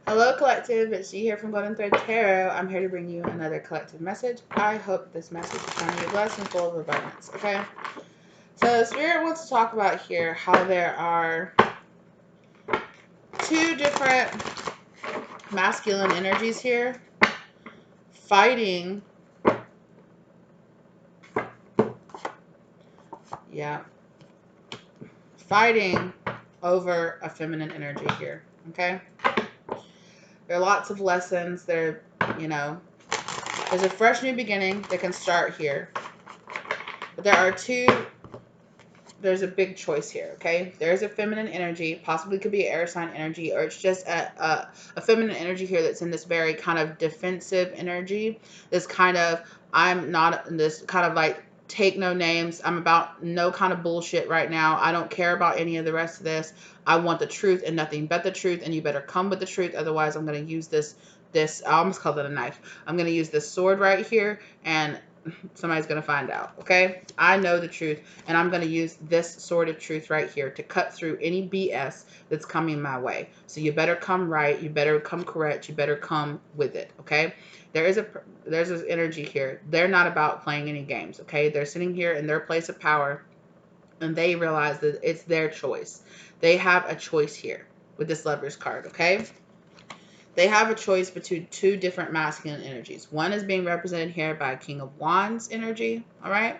Hello, collective. It's G here from Golden Thread Tarot. I'm here to bring you another collective message. I hope this message is going to be blessed and full of abundance. Okay. So, Spirit wants to talk about here how there are two different masculine energies here fighting. Yeah. Fighting over a feminine energy here. Okay. There are lots of lessons. There's a fresh new beginning that can start here. But there's a big choice here, okay? There's a feminine energy, possibly could be an air sign energy, or it's just a feminine energy here that's in this very kind of defensive energy. This kind of, I'm not, this kind of like, take no names. I'm about no kind of bullshit right now. I don't care about any of the rest of this. I want the truth and nothing but the truth, and you better come with the truth. Otherwise, I'm going to use this, I almost called it a knife. I'm going to use this sword right here, and somebody's going to find out, okay? I know the truth, and I'm going to use this sword of truth right here to cut through any BS that's coming my way. So you better come right, you better come correct, you better come with it, okay? There's this energy here. They're not about playing any games, okay? They're sitting here in their place of power, and they realize that it's their choice. They have a choice here with this Lover's card, okay? They have a choice between two different masculine energies. One is being represented here by King of Wands energy, all right?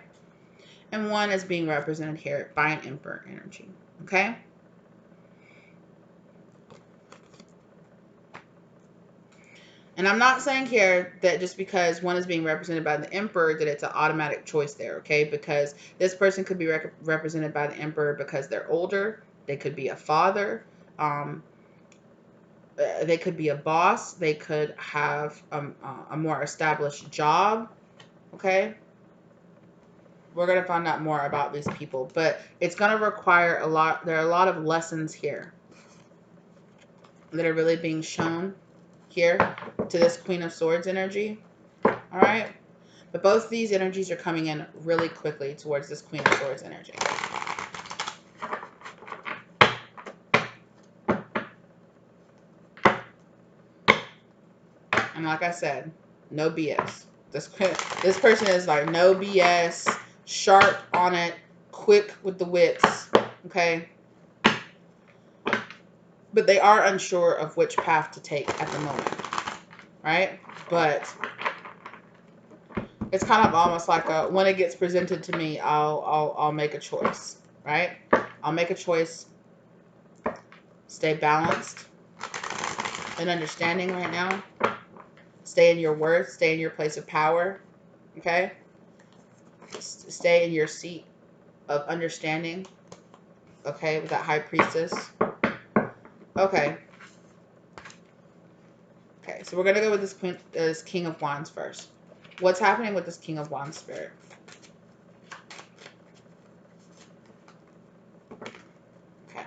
And one is being represented here by an Emperor energy, okay? And I'm not saying here that just because one is being represented by the Emperor that it's an automatic choice there, okay? Because this person could be represented by the Emperor because they're older. They could be a father. They could be a boss. They could have a more established job, okay? We're going to find out more about these people, but it's going to require a lot. There are a lot of lessons here that are really being shown here to this Queen of Swords energy, all right? But both these energies are coming in really quickly towards this Queen of Swords energy. And like I said, no BS. This person is like no BS, sharp on it, quick with the wits, okay? But they are unsure of which path to take at the moment, right? But it's kind of almost like when it gets presented to me, I'll make a choice, right? I'll make a choice. Stay balanced and understanding right now. Stay in your worth. Stay in your place of power. Okay? Stay in your seat of understanding. Okay? With that High Priestess. Okay. Okay. So we're going to go with this King of Wands first. What's happening with this King of Wands spirit? Okay.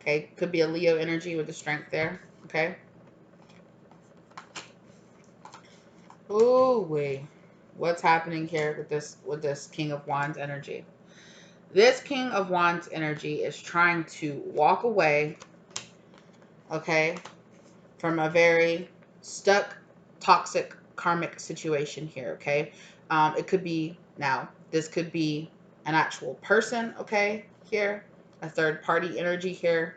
Okay. Could be a Leo energy with the strength there. Okay. Ooh, wait. What's happening here with this King of Wands energy? This King of Wands energy is trying to walk away, okay, from a very stuck, toxic, karmic situation here, okay? It could be, now, this could be an actual person, okay, here, a third party energy here.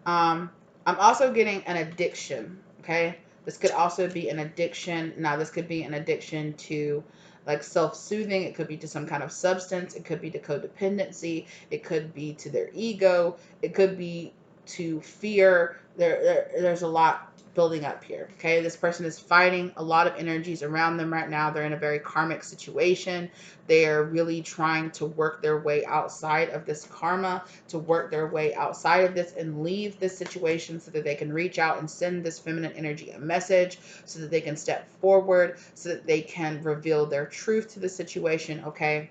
I'm also getting an addiction, okay? This could also be an addiction. Now, this could be an addiction to like self-soothing. It could be to some kind of substance. It could be to codependency. It could be to their ego. It could be to fear. There's a lot building up here, okay? This person is fighting a lot of energies around them right now. They're in a very karmic situation. They are really trying to work their way outside of this karma, to work their way outside of this and leave this situation so that they can reach out and send this feminine energy a message, so that they can step forward, so that they can reveal their truth to the situation, okay?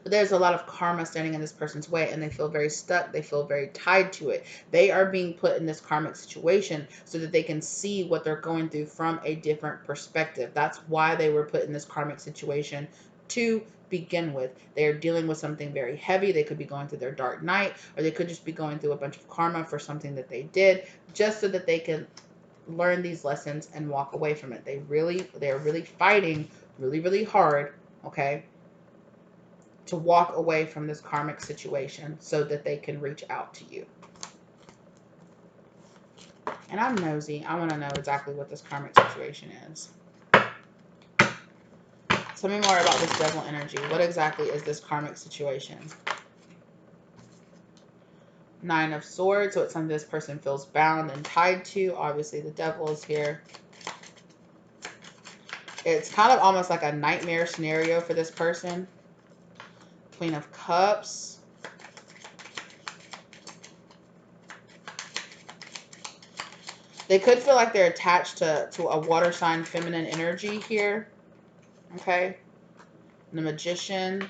But there's a lot of karma standing in this person's way, and they feel very stuck. They feel very tied to it. They are being put in this karmic situation so that they can see what they're going through from a different perspective. That's why they were put in this karmic situation to begin with. They are dealing with something very heavy. They could be going through their dark night, or they could just be going through a bunch of karma for something that they did, just so that they can learn these lessons and walk away from it. They're really fighting really, really hard, okay, to walk away from this karmic situation so that they can reach out to you. And I'm nosy. I want to know exactly what this karmic situation is. Tell me more about this devil energy. What exactly is this karmic situation? Nine of Swords. So it's something this person feels bound and tied to. Obviously, the devil is here. It's kind of almost like a nightmare scenario for this person. Queen of Cups. They could feel like they're attached to a water sign feminine energy here. Okay. The Magician.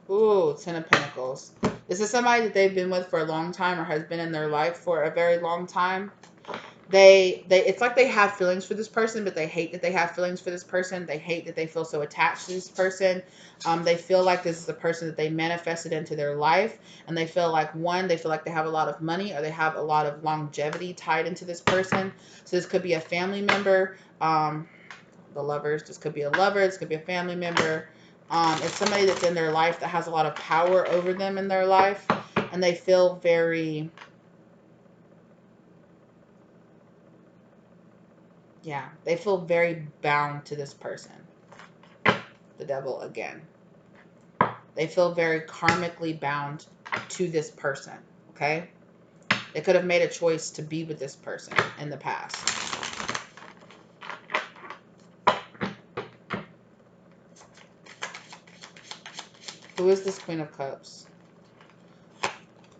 Ooh, Ten of Pentacles. This is somebody that they've been with for a long time or has been in their life for a very long time. It's like they have feelings for this person, but they hate that they have feelings for this person. They hate that they feel so attached to this person. They feel like this is the person that they manifested into their life. And they feel like, one, they feel like they have a lot of money, or they have a lot of longevity tied into this person. So this could be a family member. The Lovers, this could be a lover. This could be a family member. It's somebody that's in their life that has a lot of power over them in their life. And they feel very... yeah, they feel very bound to this person. The Devil again. They feel very karmically bound to this person, okay? They could have made a choice to be with this person in the past. Who is this Queen of Cups?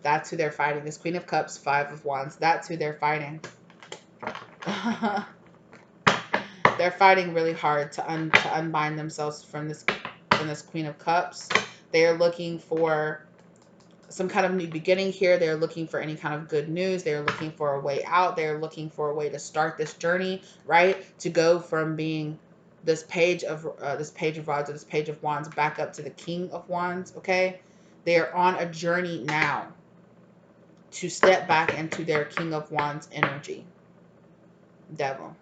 That's who they're fighting. This Queen of Cups, Five of Wands. That's who they're fighting. They're fighting really hard to unbind themselves from this Queen of Cups. They are looking for some kind of new beginning here. They're looking for any kind of good news. They're looking for a way out. They're looking for a way to start this journey, right? To go from being this Page of Rods or this Page of Wands back up to the King of Wands, okay? They are on a journey now to step back into their King of Wands energy. Devil.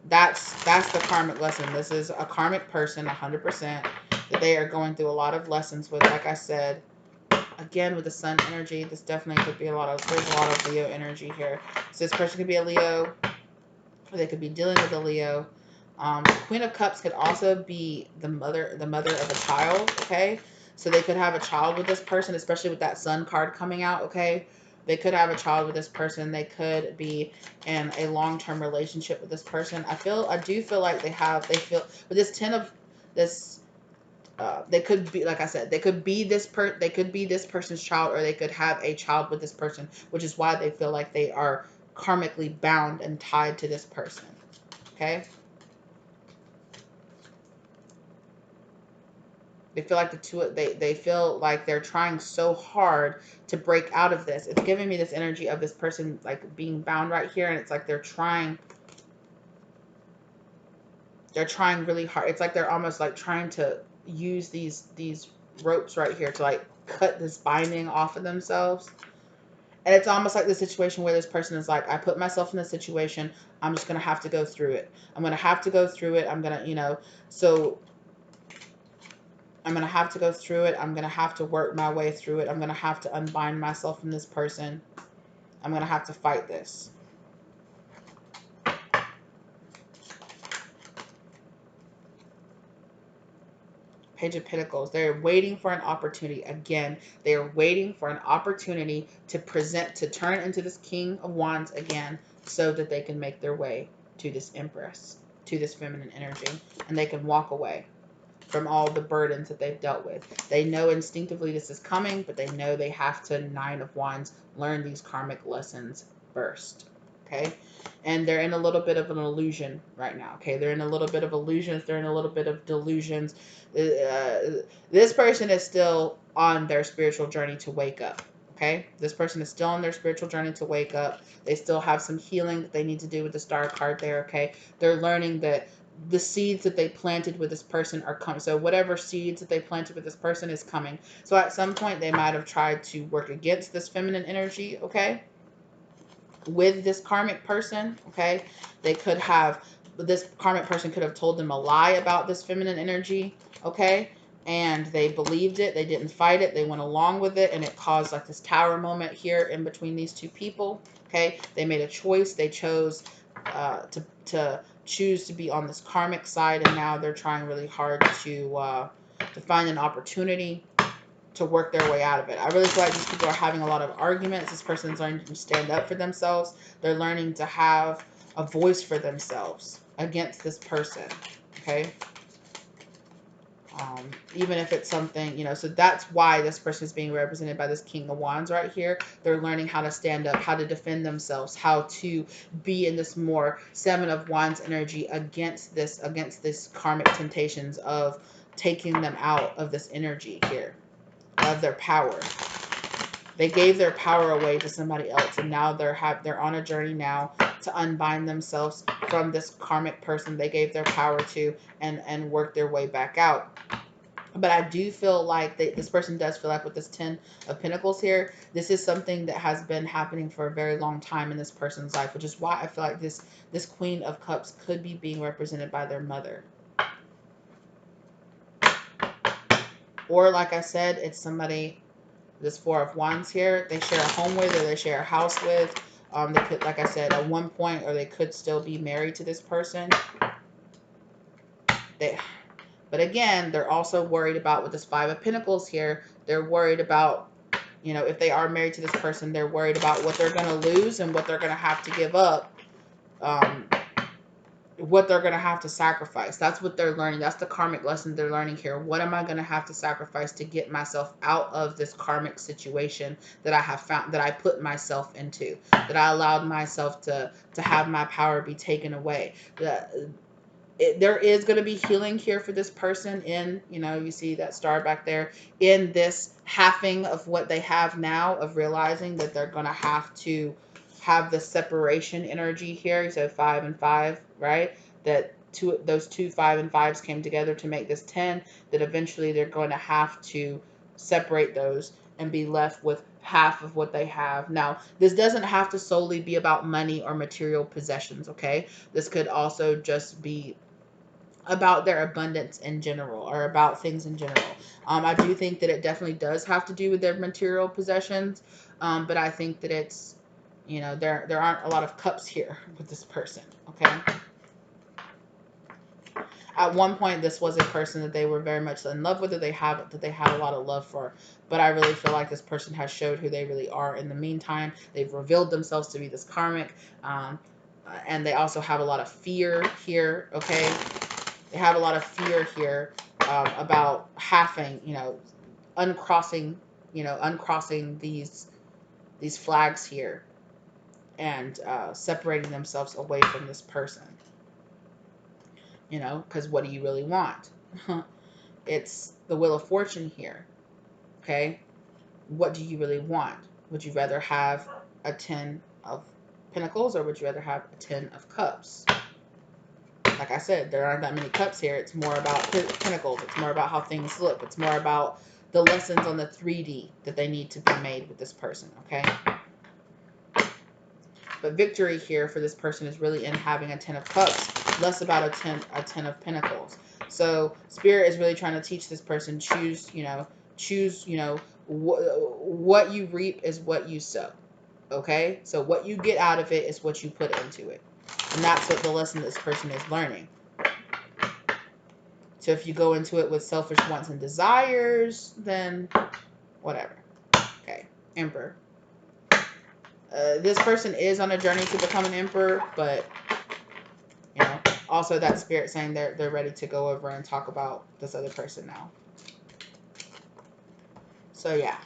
That's the karmic lesson. This is a karmic person, 100%, that they are going through a lot of lessons with. Like I said, again, with the Sun energy, this definitely could be there's a lot of Leo energy here. So this person could be a Leo, or they could be dealing with a Leo. Queen of Cups could also be the mother of a child, okay? So they could have a child with this person, especially with that Sun card coming out, okay? They could have a child with this person. They could be in a long-term relationship with this person. I do feel like they feel with this they could be, like I said, they could be this person's child, or they could have a child with this person, which is why they feel like they are karmically bound and tied to this person. Okay? They feel like they feel like they're trying so hard to break out of this. It's giving me this energy of this person like being bound right here, and it's like they're trying really hard. It's like they're almost like trying to use these ropes right here to like cut this binding off of themselves. And it's almost like the situation where this person is like, I put myself in this situation. I'm just going to have to go through it. I'm going to have to go through it. I'm going to, so I'm going to have to go through it. I'm going to have to work my way through it. I'm going to have to unbind myself from this person. I'm going to have to fight this. Page of Pentacles. They're waiting for an opportunity. Again, they are waiting for an opportunity to turn into this King of Wands again, so that they can make their way to this Empress, to this feminine energy, and they can walk away from all the burdens that they've dealt with. They know instinctively this is coming, but they know they have to, Nine of Wands, learn these karmic lessons first. Okay? And they're in a little bit of an illusion right now. Okay? They're in a little bit of illusions. They're in a little bit of delusions. This person is still on their spiritual journey to wake up. Okay, this person is still on their spiritual journey to wake up. They still have some healing that they need to do with the star card there. Okay, they're learning that the seeds that they planted with this person are coming. So whatever seeds that they planted with this person is coming. So at some point they might have tried to work against this feminine energy, okay, with this karmic person, okay. They could have, this karmic person could have told them a lie about this feminine energy, okay, and they believed it. They didn't fight it. They went along with it, and it caused like this tower moment here in between these two people, okay. They made a choice. They chose to choose to be on this karmic side, and now they're trying really hard to find an opportunity to work their way out of it. I really feel like these people are having a lot of arguments. This person's learning to stand up for themselves. They're learning to have a voice for themselves against this person, okay? Even if it's something, you know, so that's why this person is being represented by this King of Wands right here. They're learning how to stand up, how to defend themselves, how to be in this more Seven of Wands energy against this karmic temptations of taking them out of this energy here, of their power. They gave their power away to somebody else, and now they're on a journey now to unbind themselves from this karmic person they gave their power to, and work their way back out. But I do feel like this person does feel like with this 10 of Pentacles here, this is something that has been happening for a very long time in this person's life, which is why I feel like this Queen of Cups could be being represented by their mother. Or like I said, it's somebody, this Four of Wands here, they share a home with, or they share a house with. They could, like I said, at one point, or they could still be married to this person. But again, they're also worried about, with this Five of Pentacles here, they're worried about, you know, if they are married to this person, they're worried about what they're going to lose and what they're going to have to give up. What they're going to have to sacrifice. That's what they're learning. That's the karmic lesson they're learning here. What am I going to have to sacrifice to get myself out of this karmic situation that I have found, that I put myself into, that I allowed myself to have my power be taken away. There is going to be healing here for this person in, you know, you see that star back there, in this halving of what they have now, of realizing that they're going to have the separation energy here. So 5 and 5, right? That those two 5 and 5s came together to make this 10, that eventually they're going to have to separate those and be left with half of what they have. Now, this doesn't have to solely be about money or material possessions, okay? This could also just be about their abundance in general, or about things in general. I do think that it definitely does have to do with their material possessions, but I think that it's, you know, there aren't a lot of cups here with this person, okay? At one point, this was a person that they were very much in love with, that they had a lot of love for. But I really feel like this person has showed who they really are in the meantime. They've revealed themselves to be this karmic, and they also have a lot of fear here, okay? They have a lot of fear here about halving, you know, uncrossing these flags here, and separating themselves away from this person. You know, because what do you really want? It's the Wheel of Fortune here, okay? What do you really want? Would you rather have a 10 of Pentacles, or would you rather have a 10 of Cups? Like I said, there aren't that many cups here. It's more about pentacles. It's more about how things look. It's more about the lessons on the 3D that they need to be made with this person, okay? But victory here for this person is really in having a 10 of Cups, less about a 10 of Pentacles. So Spirit is really trying to teach this person, choose, what you reap is what you sow, okay? So what you get out of it is what you put into it. And that's what the lesson this person is learning. So if you go into it with selfish wants and desires, then whatever. Okay, Emperor. This person is on a journey to become an emperor, but, you know, also that Spirit saying they're ready to go over and talk about this other person now. So yeah.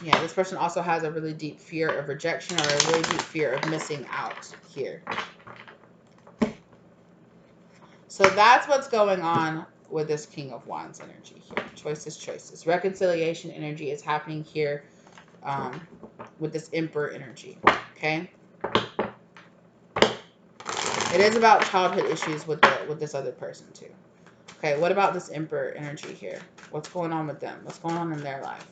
Yeah, this person also has a really deep fear of rejection, or a really deep fear of missing out here. So that's what's going on with this King of Wands energy here. Choices, choices. Reconciliation energy is happening here with this Emperor energy. Okay. It is about childhood issues with this other person too. Okay, what about this Emperor energy here? What's going on with them? What's going on in their life?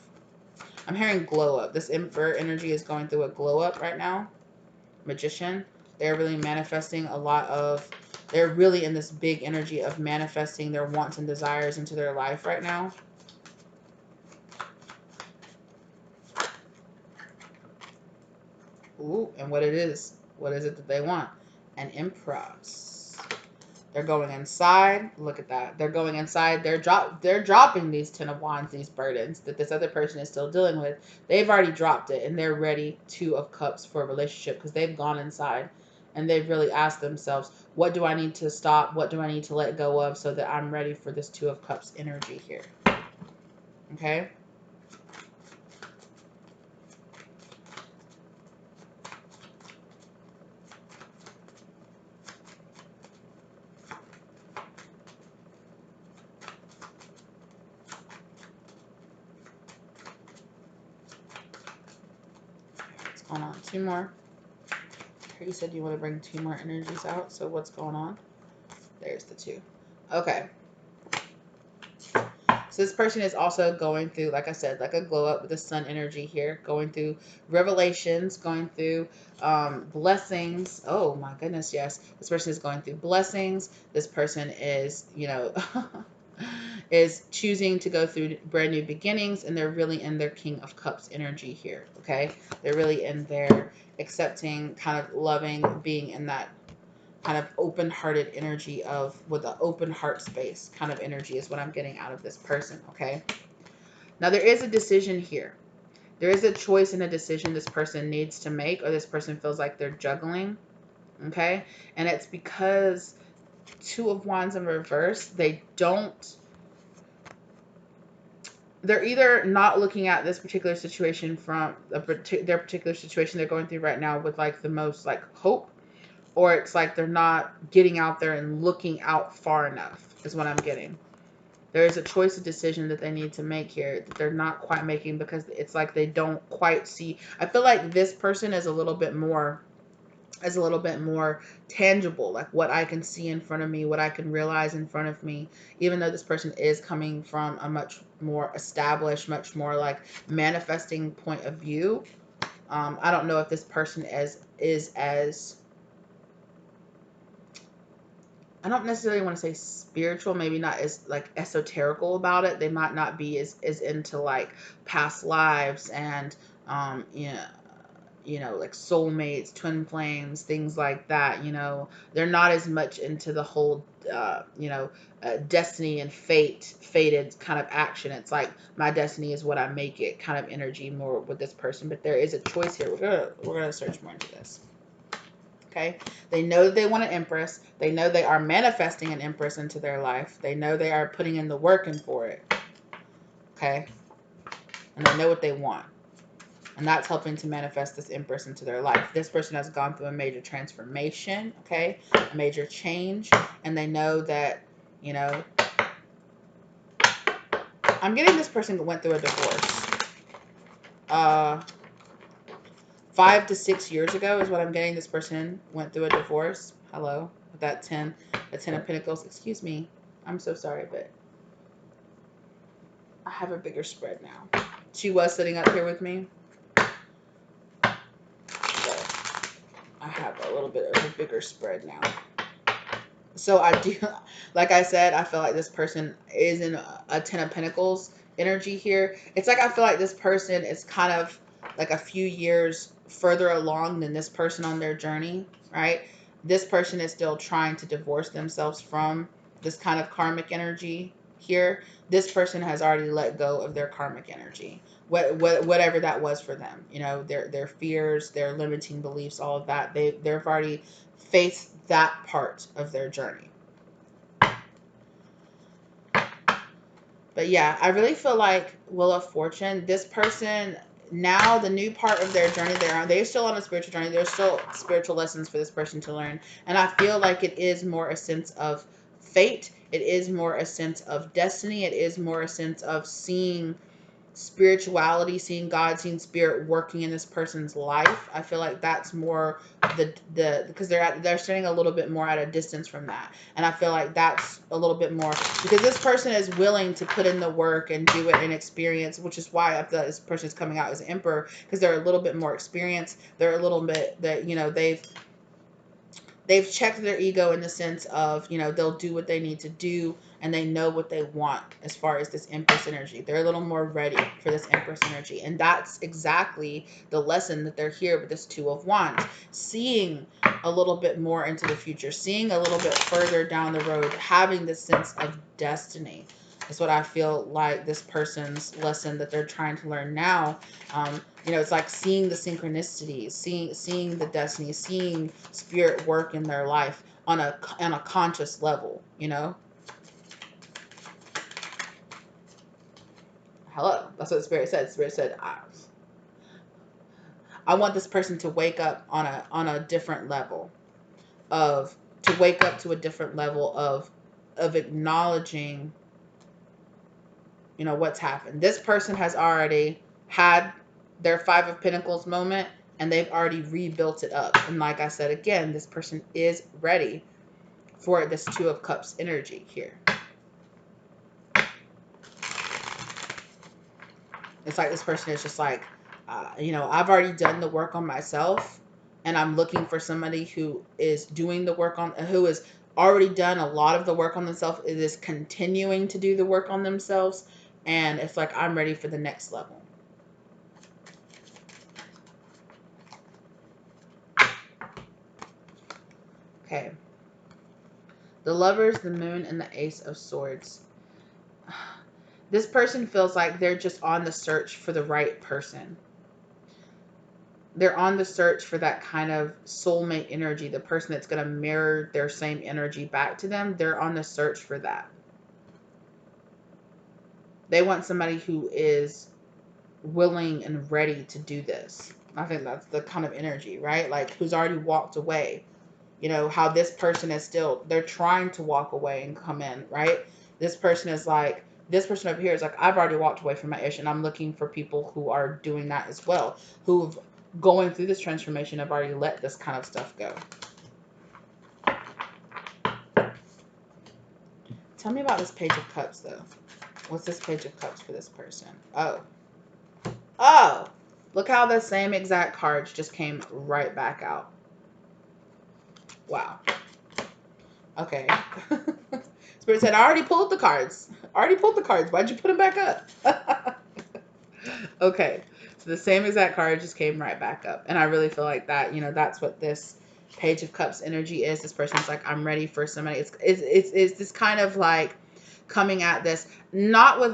I'm hearing glow up. This Emperor energy is going through a glow up right now. Magician. They're really manifesting a lot of, they're really in this big energy of manifesting their wants and desires into their life right now. Ooh, and what it is that they want? An Empress. They're going inside. Look at that. They're going inside. They're dropping these Ten of Wands, these burdens that this other person is still dealing with. They've already dropped it, and they're ready, Two of Cups, for a relationship, because they've gone inside and they've really asked themselves, what do I need to stop? What do I need to let go of so that I'm ready for this Two of Cups energy here? Okay? What's going on? Two more. You said you want to bring two more energies out. So what's going on? There's the two. Okay. So this person is also going through, like I said, like a glow up with the sun energy here, going through revelations, going through blessings. Oh my goodness, yes. This person is going through blessings. This person is, is choosing to go through brand new beginnings, and they're really in their King of Cups energy here, okay? They're really in their accepting, kind of loving, being in that kind of open-hearted energy of, with an open heart space kind of energy is what I'm getting out of this person, okay? Now, there is a decision here. There is a choice and a decision this person needs to make, or this person feels like they're juggling, okay? And it's because Two of Wands in reverse, they're either not looking at this particular situation from their particular situation they're going through right now with like the most like hope, or it's like they're not getting out there and looking out far enough is what I'm getting. There is a choice, a decision that they need to make here that they're not quite making, because it's like they don't quite see. I feel like this person is a little bit more tangible, like what I can see in front of me, what I can realize in front of me, even though this person is coming from a much more established, much more like manifesting point of view. I don't know if this person is as, I don't necessarily want to say spiritual, maybe not as like esoterical about it. They might not be as into like past lives and like soulmates, twin flames, things like that. They're not as much into the whole destiny and fated kind of action. It's like my destiny is what I make it kind of energy more with this person. But there is a choice here. We're gonna search more into this. Okay, they know that they want an Empress. They know they are manifesting an Empress into their life. They know they are putting in the work in for it. Okay, and they know what they want, and that's helping to manifest this Empress into their life. This person has gone through a major transformation, okay, a major change, and they know that, I'm getting this person went through a divorce. 5 to 6 years ago is what I'm getting. This person went through a divorce. Hello, with that 10 of Pentacles. Excuse me. I'm so sorry, but I have a bigger spread now. She was sitting up here with me. So I have a little bit of a bigger spread now. So I do, like I said, I feel like this person is in a 10 of Pentacles energy here. It's like I feel like this person is kind of like a few years further along than this person on their journey, right? This person is still trying to divorce themselves from this kind of karmic energy here. This person has already let go of their karmic energy, whatever that was for them. Their fears, their limiting beliefs, all of that. They've already faced that part of their journey. But yeah, I really feel like Wheel of Fortune, this person, now the new part of their journey they're still on a spiritual journey. There's still spiritual lessons for this person to learn. And I feel like it is more a sense of fate. It is more a sense of destiny. It is more a sense of seeing spirituality, seeing God, seeing spirit working in this person's life. I feel like that's more because they're standing a little bit more at a distance from that. And I feel like that's a little bit more because this person is willing to put in the work and do it and experience, which is why I feel like this person is coming out as an emperor, because they're a little bit more experienced. They're a little bit that, they've checked their ego in the sense of, they'll do what they need to do and they know what they want as far as this Empress energy. They're a little more ready for this Empress energy. And that's exactly the lesson that they're here with this Two of Wands. Seeing a little bit more into the future, seeing a little bit further down the road, having this sense of destiny. Is what I feel like this person's lesson that they're trying to learn now. It's like seeing the synchronicities, seeing the destiny, seeing spirit work in their life on a conscious level. Hello, that's what the spirit said. The spirit said, I want this person to wake up on a different level to wake up to a different level of acknowledging what's happened. This person has already had their Five of Pentacles moment and they've already rebuilt it up. And like I said, again, this person is ready for this Two of Cups energy here. It's like this person is just like, I've already done the work on myself and I'm looking for somebody who is doing the work who has already done a lot of the work on themselves, is continuing to do the work on themselves. And it's like, I'm ready for the next level. Okay. The Lovers, the Moon, and the Ace of Swords. This person feels like they're just on the search for the right person. They're on the search for that kind of soulmate energy, the person that's going to mirror their same energy back to them. They're on the search for that. They want somebody who is willing and ready to do this. I think that's the kind of energy, right? Like who's already walked away. How this person is still, they're trying to walk away and come in, right? This person over here is like, I've already walked away from my ish and I'm looking for people who are doing that as well, who've going through this transformation have already let this kind of stuff go. Tell me about this Page of Cups though. What's this Page of Cups for this person? Oh, look how the same exact cards just came right back out. Wow. Okay. Spirit said, I already pulled the cards. Why'd you put them back up? Okay. So the same exact card just came right back up. And I really feel like that, that's what this Page of Cups energy is. This person's like, I'm ready for somebody. It's this kind of like coming at this, not with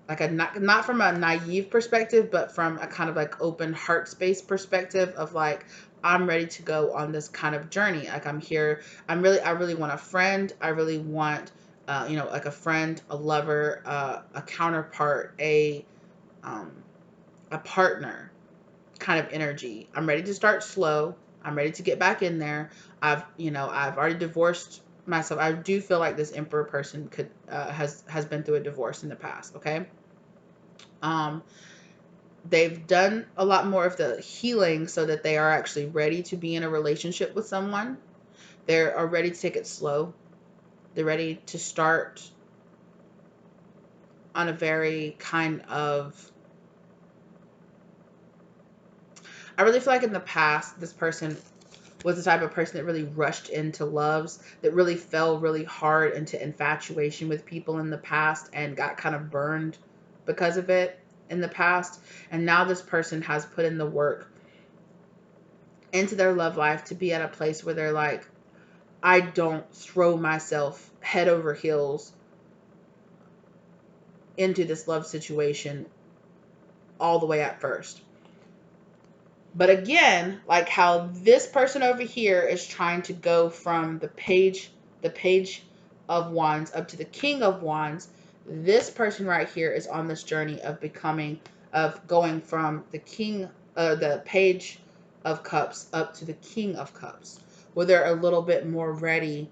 not from a naive perspective, but from a kind of like open heart space perspective of like, I'm ready to go on this kind of journey. Like I'm here. I really want a friend. I really want, like a friend, a lover, a counterpart, a partner kind of energy. I'm ready to start slow. I'm ready to get back in there. I've already divorced myself. I do feel like this Emperor person has been through a divorce in the past. Okay. They've done a lot more of the healing so that they are actually ready to be in a relationship with someone. They are ready to take it slow. They're ready to start on a very kind of, I really feel like in the past, this person was the type of person that really rushed into loves, that really fell really hard into infatuation with people in the past and got kind of burned because of it in the past. And now this person has put in the work into their love life to be at a place where they're like, I don't throw myself head over heels into this love situation all the way at first. But again, like how this person over here is trying to go from the page of Wands up to the King of Wands, this person right here is on this journey of going from the Page of Cups up to the King of Cups, where they're a little bit more ready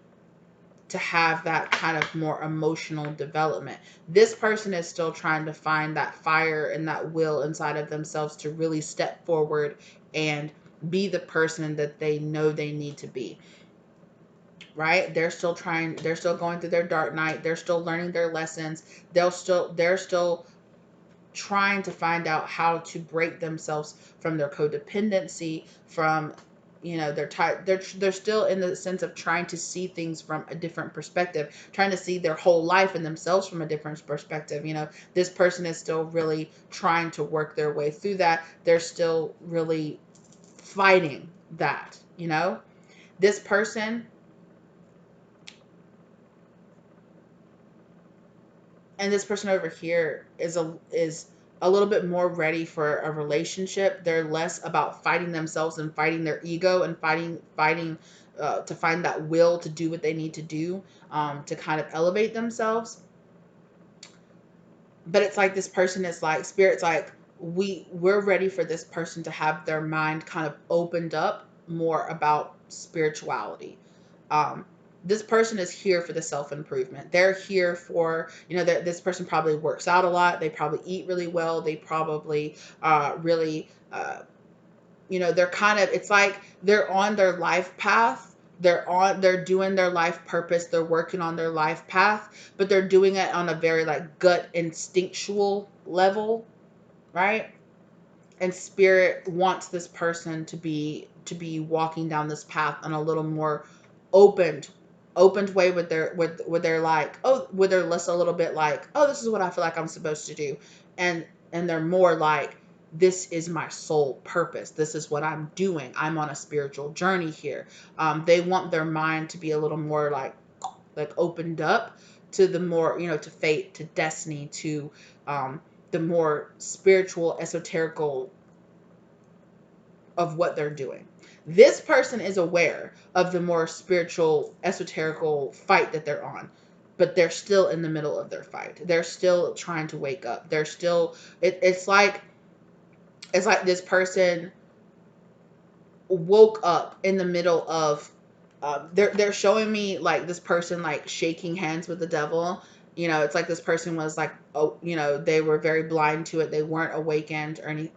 to have that kind of more emotional development. This person is still trying to find that fire and that will inside of themselves to really step forward and be the person that they know they need to be. Right? They're still going through their dark night. They're still learning their lessons. They're still trying to find out how to break themselves from their codependency, from, you know, they're still in the sense of trying to see things from a different perspective, trying to see their whole life and themselves from a different perspective. You know, this person is still really trying to work their way through that. They're still really fighting that, you know. This person and this person over here is a little bit more ready for a relationship. They're less about fighting themselves and fighting their ego and fighting to find that will to do what they need to do, to kind of elevate themselves. But it's like this person is like, spirit's like, we're ready for this person to have their mind kind of opened up more about spirituality. um, this person is here for the self-improvement. They're here for, you know, this person probably works out a lot. They probably eat really well. They probably really, you know, they're kind of, it's like they're on their life path. They're doing their life purpose. They're working on their life path, but they're doing it on a very like gut instinctual level, right? And spirit wants this person to be walking down this path on a little more opened way, with their like, oh, with their list a little bit like, oh, this is what I feel like I'm supposed to do. And they're more like, this is my sole purpose, this is what I'm doing, I'm on a spiritual journey here. They want their mind to be a little more like opened up to the more, you know, to fate, to destiny, to the more spiritual, esoterical of what they're doing. This person is aware of the more spiritual, esoterical fight that they're on, but they're still in the middle of their fight. They're still trying to wake up. They're still, it's like this person woke up in the middle of, they're showing me like this person like shaking hands with the devil. You know, it's like this person was like, oh, you know, they were very blind to it. They weren't awakened or any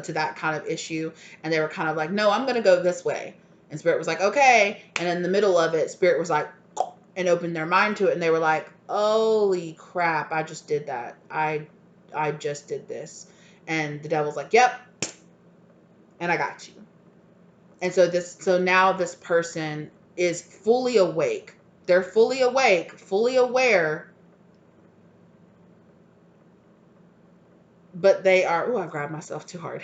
to that kind of issue, and they were kind of like, no, I'm gonna go this way. And spirit was like, okay. And in the middle of it, spirit was like, and opened their mind to it, and they were like, holy crap, I just did that. I just did this. And the devil's like, yep, and I got you. And so now this person is fully awake. They're fully awake, fully aware, but they are, oh, I grabbed myself too hard.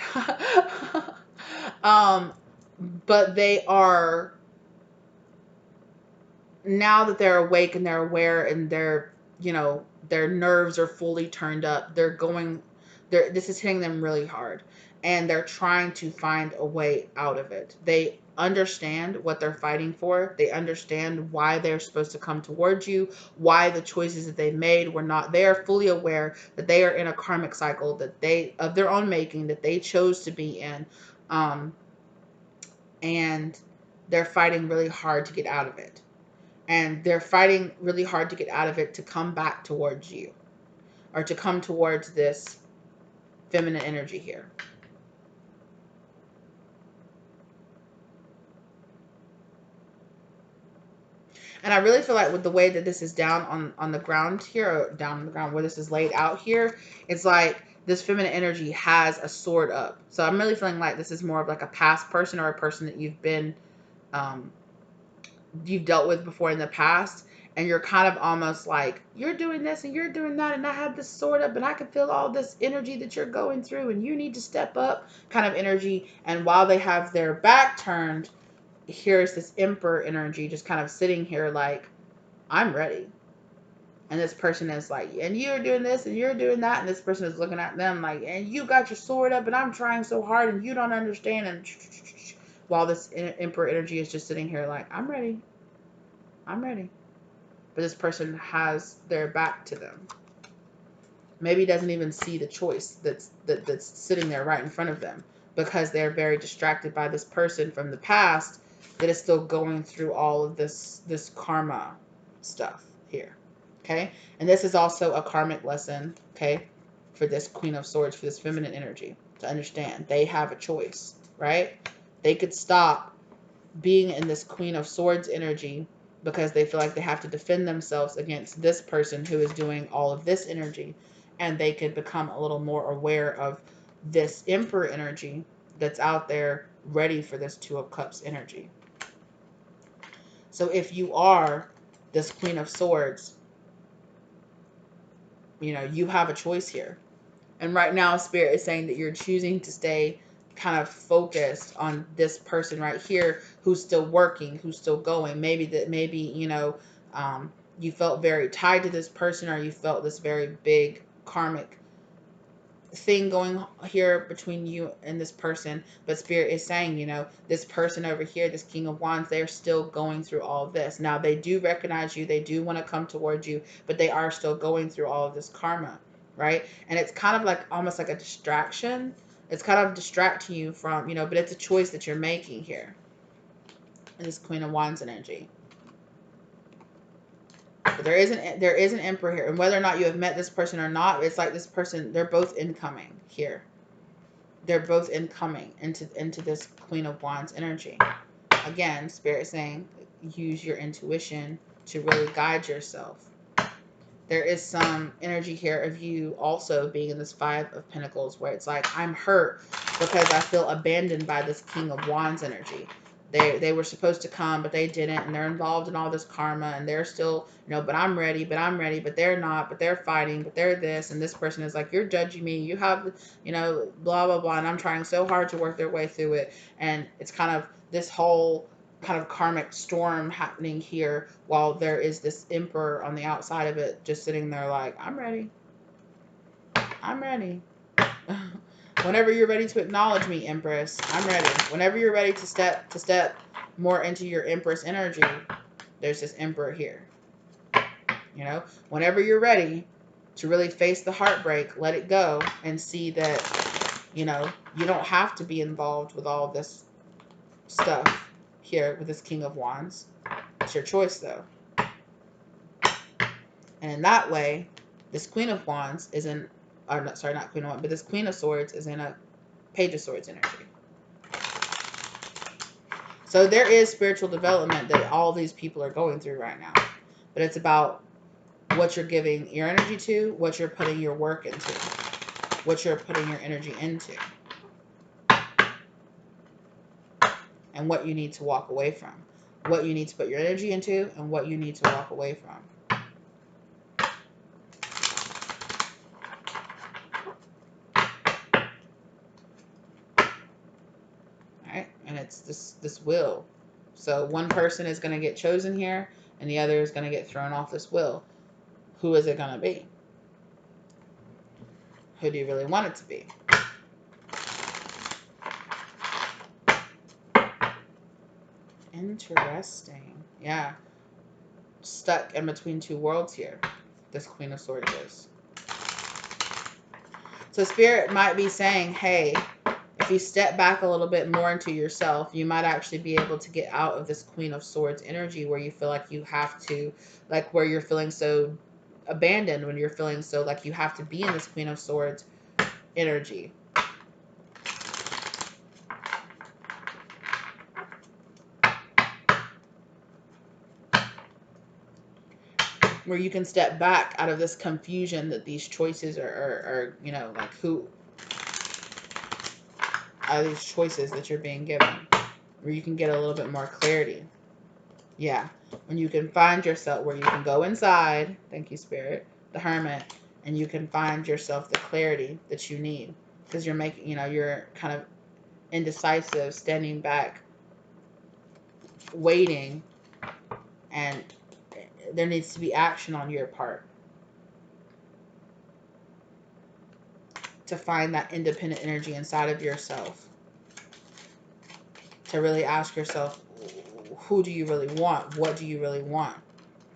um, but they are, now that they're awake and they're aware and they're, you know, their nerves are fully turned up. This is hitting them really hard, and they're trying to find a way out of it. They understand what they're fighting for. They understand why they're supposed to come towards you, why the choices that they made were not. They are fully aware that they are in a karmic cycle that they, of their own making, that they chose to be in. And they're fighting really hard to get out of it. And they're fighting really hard to get out of it, to come back towards you, or to come towards this feminine energy here. And I really feel like with the way that this is down on the ground here, or down on the ground where this is laid out here, it's like this feminine energy has a sword up. So I'm really feeling like this is more of like a past person, or a person that um, you've dealt with before in the past, and you're kind of almost like, you're doing this and you're doing that, and I have this sword up and I can feel all this energy that you're going through, and you need to step up kind of energy. And while they have their back turned, here's this emperor energy just kind of sitting here like, I'm ready. And this person is like, and you're doing this and you're doing that, and this person is looking at them like, and you got your sword up and I'm trying so hard and you don't understand. And while this emperor energy is just sitting here like, I'm ready, I'm ready. But this person has their back to them. Maybe doesn't even see the choice that's sitting there right in front of them, because they're very distracted by this person from the past that is still going through all of this karma. stuff here. Okay? And this is also a karmic lesson, okay, for this Queen of Swords, for this feminine energy, to understand they have a choice, right? They could stop being in this Queen of Swords energy because they feel like they have to defend themselves against this person who is doing all of this energy, and they could become a little more aware of this Emperor energy that's out there ready for this Two of Cups energy. So if you are this Queen of Swords, you know, you have a choice here. And right now, Spirit is saying that you're choosing to stay kind of focused on this person right here who's still working, who's still going. Maybe, you know, you felt very tied to this person, or you felt this very big karmic thing going here between you and this person. But Spirit is saying, you know, this person over here, this King of Wands, they're still going through all of this. Now, they do recognize you. They do want to come towards you, but they are still going through all of this karma, right? And it's kind of like almost like a distraction. It's kind of distracting you from, you know, but it's a choice that you're making here in this Queen of Wands energy. But there is an Emperor here, and whether or not you have met this person or not, it's like this person, they're both incoming here. They're both incoming into this Queen of Wands energy. Again, Spirit saying use your intuition to really guide yourself. There is some energy here of you also being in this Five of Pentacles, where it's like, I'm hurt because I feel abandoned by this King of Wands energy. They were supposed to come, but they didn't, and they're involved in all this karma, and they're still, you know, but I'm ready, but they're not, but they're fighting, but they're this, and this person is like, you're judging me, you have, you know, blah, blah, blah, and I'm trying so hard to work their way through it, and it's kind of this whole kind of karmic storm happening here, while there is this Emperor on the outside of it just sitting there like, I'm ready. I'm ready. Whenever you're ready to acknowledge me, Empress, I'm ready. Whenever you're ready to step more into your Empress energy, there's this Emperor here. You know, whenever you're ready to really face the heartbreak, let it go, and see that, you know, you don't have to be involved with all this stuff here with this King of Wands. It's your choice, though. And in that way, this Queen of Wands is in, or not, sorry, not Queen of Wands, but this Queen of Swords is in a Page of Swords energy. So there is spiritual development that all these people are going through right now. But it's about what you're giving your energy to, what you're putting your work into, what you're putting your energy into, and what you need to walk away from. What you need to put your energy into, and what you need to walk away from. And it's this wheel. So one person is going to get chosen here, and the other is going to get thrown off this wheel. Who is it going to be? Who do you really want it to be? Interesting. Yeah. Stuck in between two worlds here, this Queen of Swords is. So Spirit might be saying, hey, if you step back a little bit more into yourself, you might actually be able to get out of this Queen of Swords energy where you feel like you have to, like where you're feeling so abandoned, when you're feeling so like you have to be in this Queen of Swords energy. Where you can step back out of this confusion that these choices are you know, like who are these choices that you're being given, where you can get a little bit more clarity. Yeah, when you can find yourself, where you can go inside, thank you, Spirit, the Hermit, and you can find yourself the clarity that you need, because you're making, you know, you're kind of indecisive, standing back, waiting, and there needs to be action on your part to find that independent energy inside of yourself, to really ask yourself, who do you really want? What do you really want?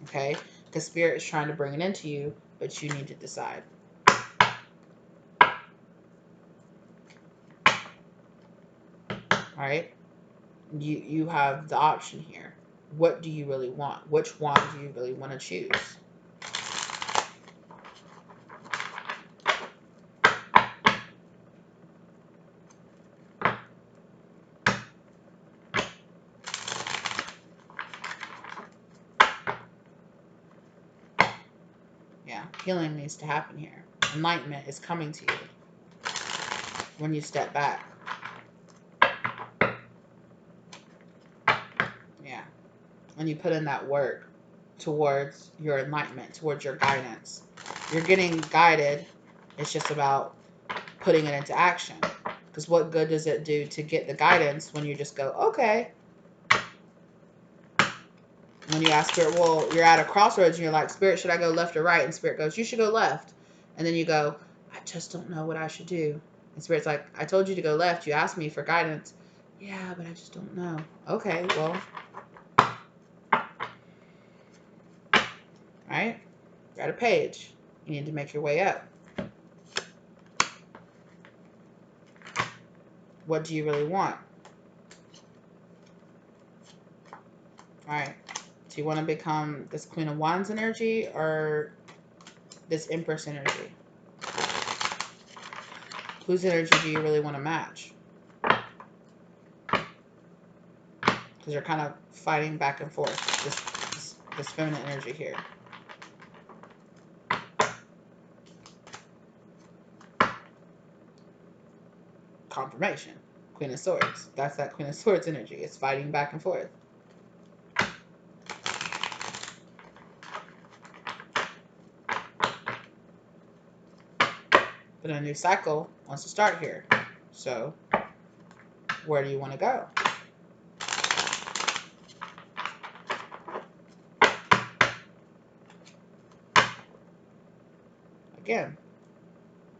Okay? Because Spirit is trying to bring it into you, but you need to decide. All right? You have the option here. What do you really want? Which wand do you really want to choose? Yeah, healing needs to happen here. Enlightenment is coming to you when you step back. Yeah. When you put in that work towards your enlightenment, towards your guidance. You're getting guided. It's just about putting it into action. Because what good does it do to get the guidance when you just go, okay. When you ask Spirit, well, you're at a crossroads and you're like, Spirit, should I go left or right? And Spirit goes, you should go left. And then you go, I just don't know what I should do. And Spirit's like, I told you to go left. You asked me for guidance. Yeah, but I just don't know. Okay, well. Right? You're at a page. You need to make your way up. What do you really want? Alright. Do you want to become this Queen of Wands energy or this Empress energy? Whose energy do you really want to match? Because you're kind of fighting back and forth. This feminine energy here. Confirmation. Queen of Swords. That's that Queen of Swords energy. It's fighting back and forth. But a new cycle wants to start here. So, where do you want to go? Again,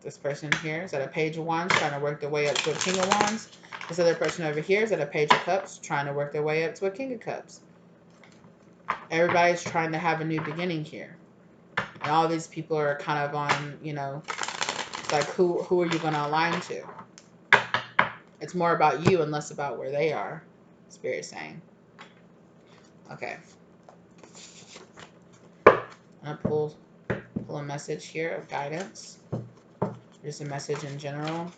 this person here is at a Page of Wands trying to work their way up to a King of Wands. This other person over here is at a Page of Cups trying to work their way up to a King of Cups. Everybody's trying to have a new beginning here. And all these people are kind of on, you know, it's like who are you going to align to? It's more about you and less about where they are, Spirit's saying. Okay. I'm going to pull a message here of guidance. Just a message in general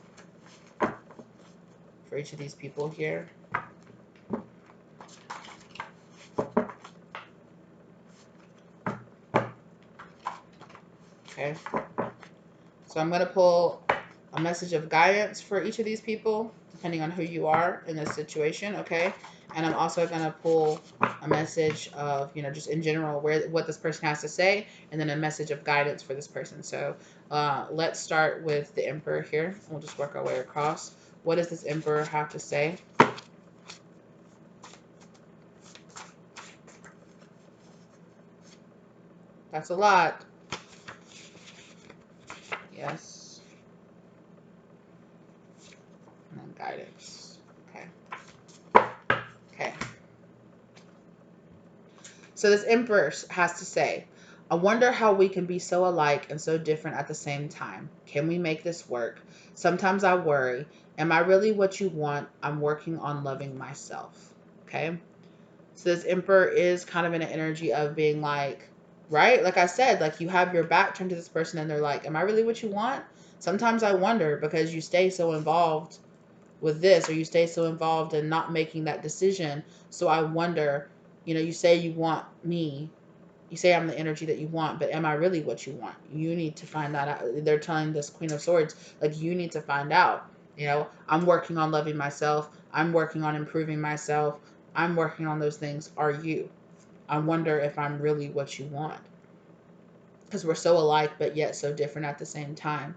for each of these people here. Okay. So I'm going to pull a message of guidance for each of these people, depending on who you are in this situation, okay? And I'm also going to pull a message of, you know, just in general, what this person has to say, and then a message of guidance for this person. So let's start with the Emperor here. We'll just work our way across. What does this Emperor have to say? That's a lot. Yes. And then guidance. Okay. Okay. So this Emperor has to say, I wonder how we can be so alike and so different at the same time. Can we make this work? Sometimes I worry. Am I really what you want? I'm working on loving myself. Okay. So this Emperor is kind of in an energy of being like, right? Like I said, like you have your back turned to this person and they're like, am I really what you want? Sometimes I wonder because you stay so involved with this or you stay so involved in not making that decision. So I wonder, you know, you say you want me. You say I'm the energy that you want, but am I really what you want? You need to find that out. They're telling this Queen of Swords, like, you need to find out. You know, I'm working on loving myself. I'm working on improving myself. I'm working on those things. Are you? I wonder if I'm really what you want. Because we're so alike, but yet so different at the same time.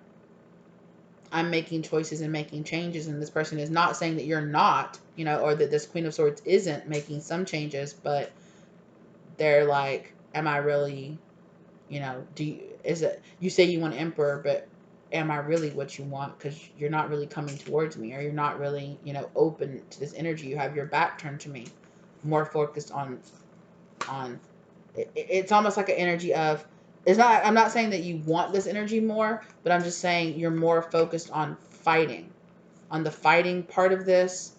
I'm making choices and making changes, and this person is not saying that you're not, you know, or that this Queen of Swords isn't making some changes, but they're like, am I really, you know, is it, you say you want Emperor, but am I really what you want? Because you're not really coming towards me, or you're not really, you know, open to this energy. You have your back turned to me, more focused on it's almost like an energy of, it's not, I'm not saying that you want this energy more, but I'm just saying you're more focused on fighting, on the fighting part of this,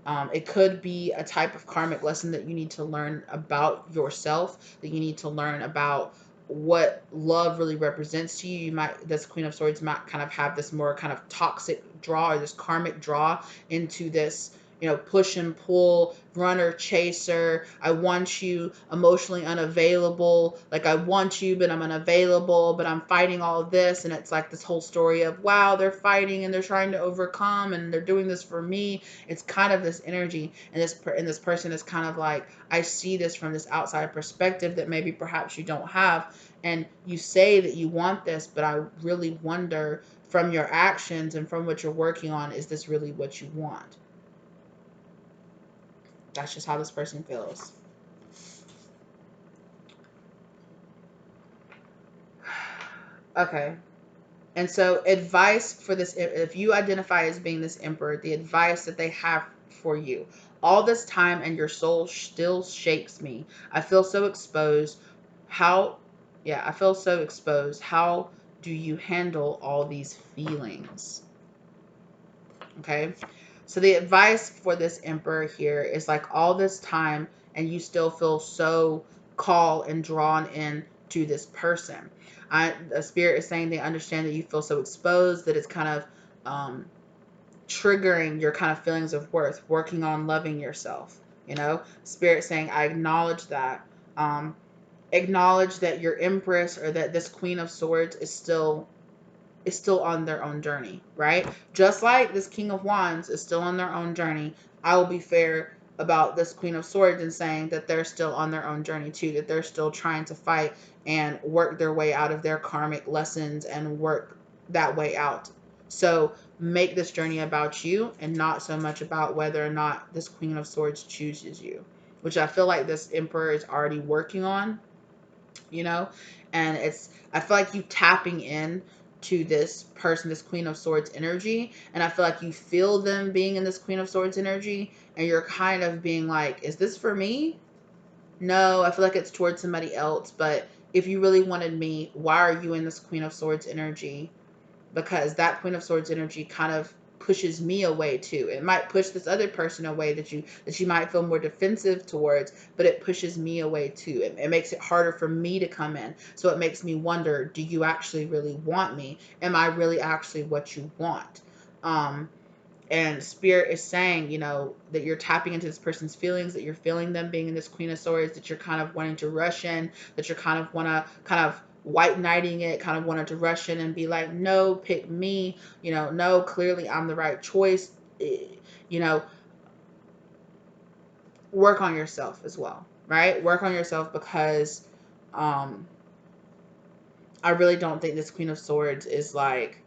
It could be a type of karmic lesson that you need to learn about yourself, that you need to learn about what love really represents to you. You might, this Queen of Swords might kind of have this more kind of toxic draw, or this karmic draw into this, you know, push and pull, runner, chaser. I want you, emotionally unavailable. Like, I want you, but I'm unavailable, but I'm fighting all of this. And it's like this whole story of, wow, they're fighting and they're trying to overcome and they're doing this for me. It's kind of this energy. And this person is kind of like, I see this from this outside perspective that maybe perhaps you don't have. And you say that you want this, but I really wonder, from your actions and from what you're working on, is this really what you want? That's just how this person feels. Okay. And so advice for this, if you identify as being this emperor, the advice that they have for you: all this time and your soul still shakes me. I feel so exposed. How, yeah, I feel so exposed. How do you handle all these feelings? Okay. So the advice for this emperor here is like, all this time and you still feel so called and drawn in to this person. The spirit is saying they understand that you feel so exposed, that it's kind of triggering your kind of feelings of worth, working on loving yourself. You know, spirit saying, I acknowledge that. Acknowledge that your empress, or that this Queen of Swords is still on their own journey, right? Just like this King of Wands is still on their own journey, I will be fair about this Queen of Swords and saying that they're still on their own journey too, that they're still trying to fight and work their way out of their karmic lessons and work that way out. So make this journey about you and not so much about whether or not this Queen of Swords chooses you, which I feel like this Emperor is already working on, you know. And I feel like you tapping in to this person, this Queen of Swords energy, and I feel like you feel them being in this Queen of Swords energy, and you're kind of being like, is this for me? No, I feel like it's towards somebody else. But if you really wanted me, why are you in this Queen of Swords energy? Because that Queen of Swords energy kind of pushes me away too. It might push this other person away that you might feel more defensive towards, but it pushes me away too. It makes it harder for me to come in. So it makes me wonder, do you actually really want me? Am I really actually what you want? And spirit is saying, you know, that you're tapping into this person's feelings, that you're feeling them being in this Queen of Swords, that you're kind of wanting to rush in, that you're kind of want to kind of white knighting it, kind of wanted to rush in and be like, no, pick me, you know, no, clearly I'm the right choice. You know, work on yourself as well, right? Work on yourself, because I really don't think this Queen of Swords is like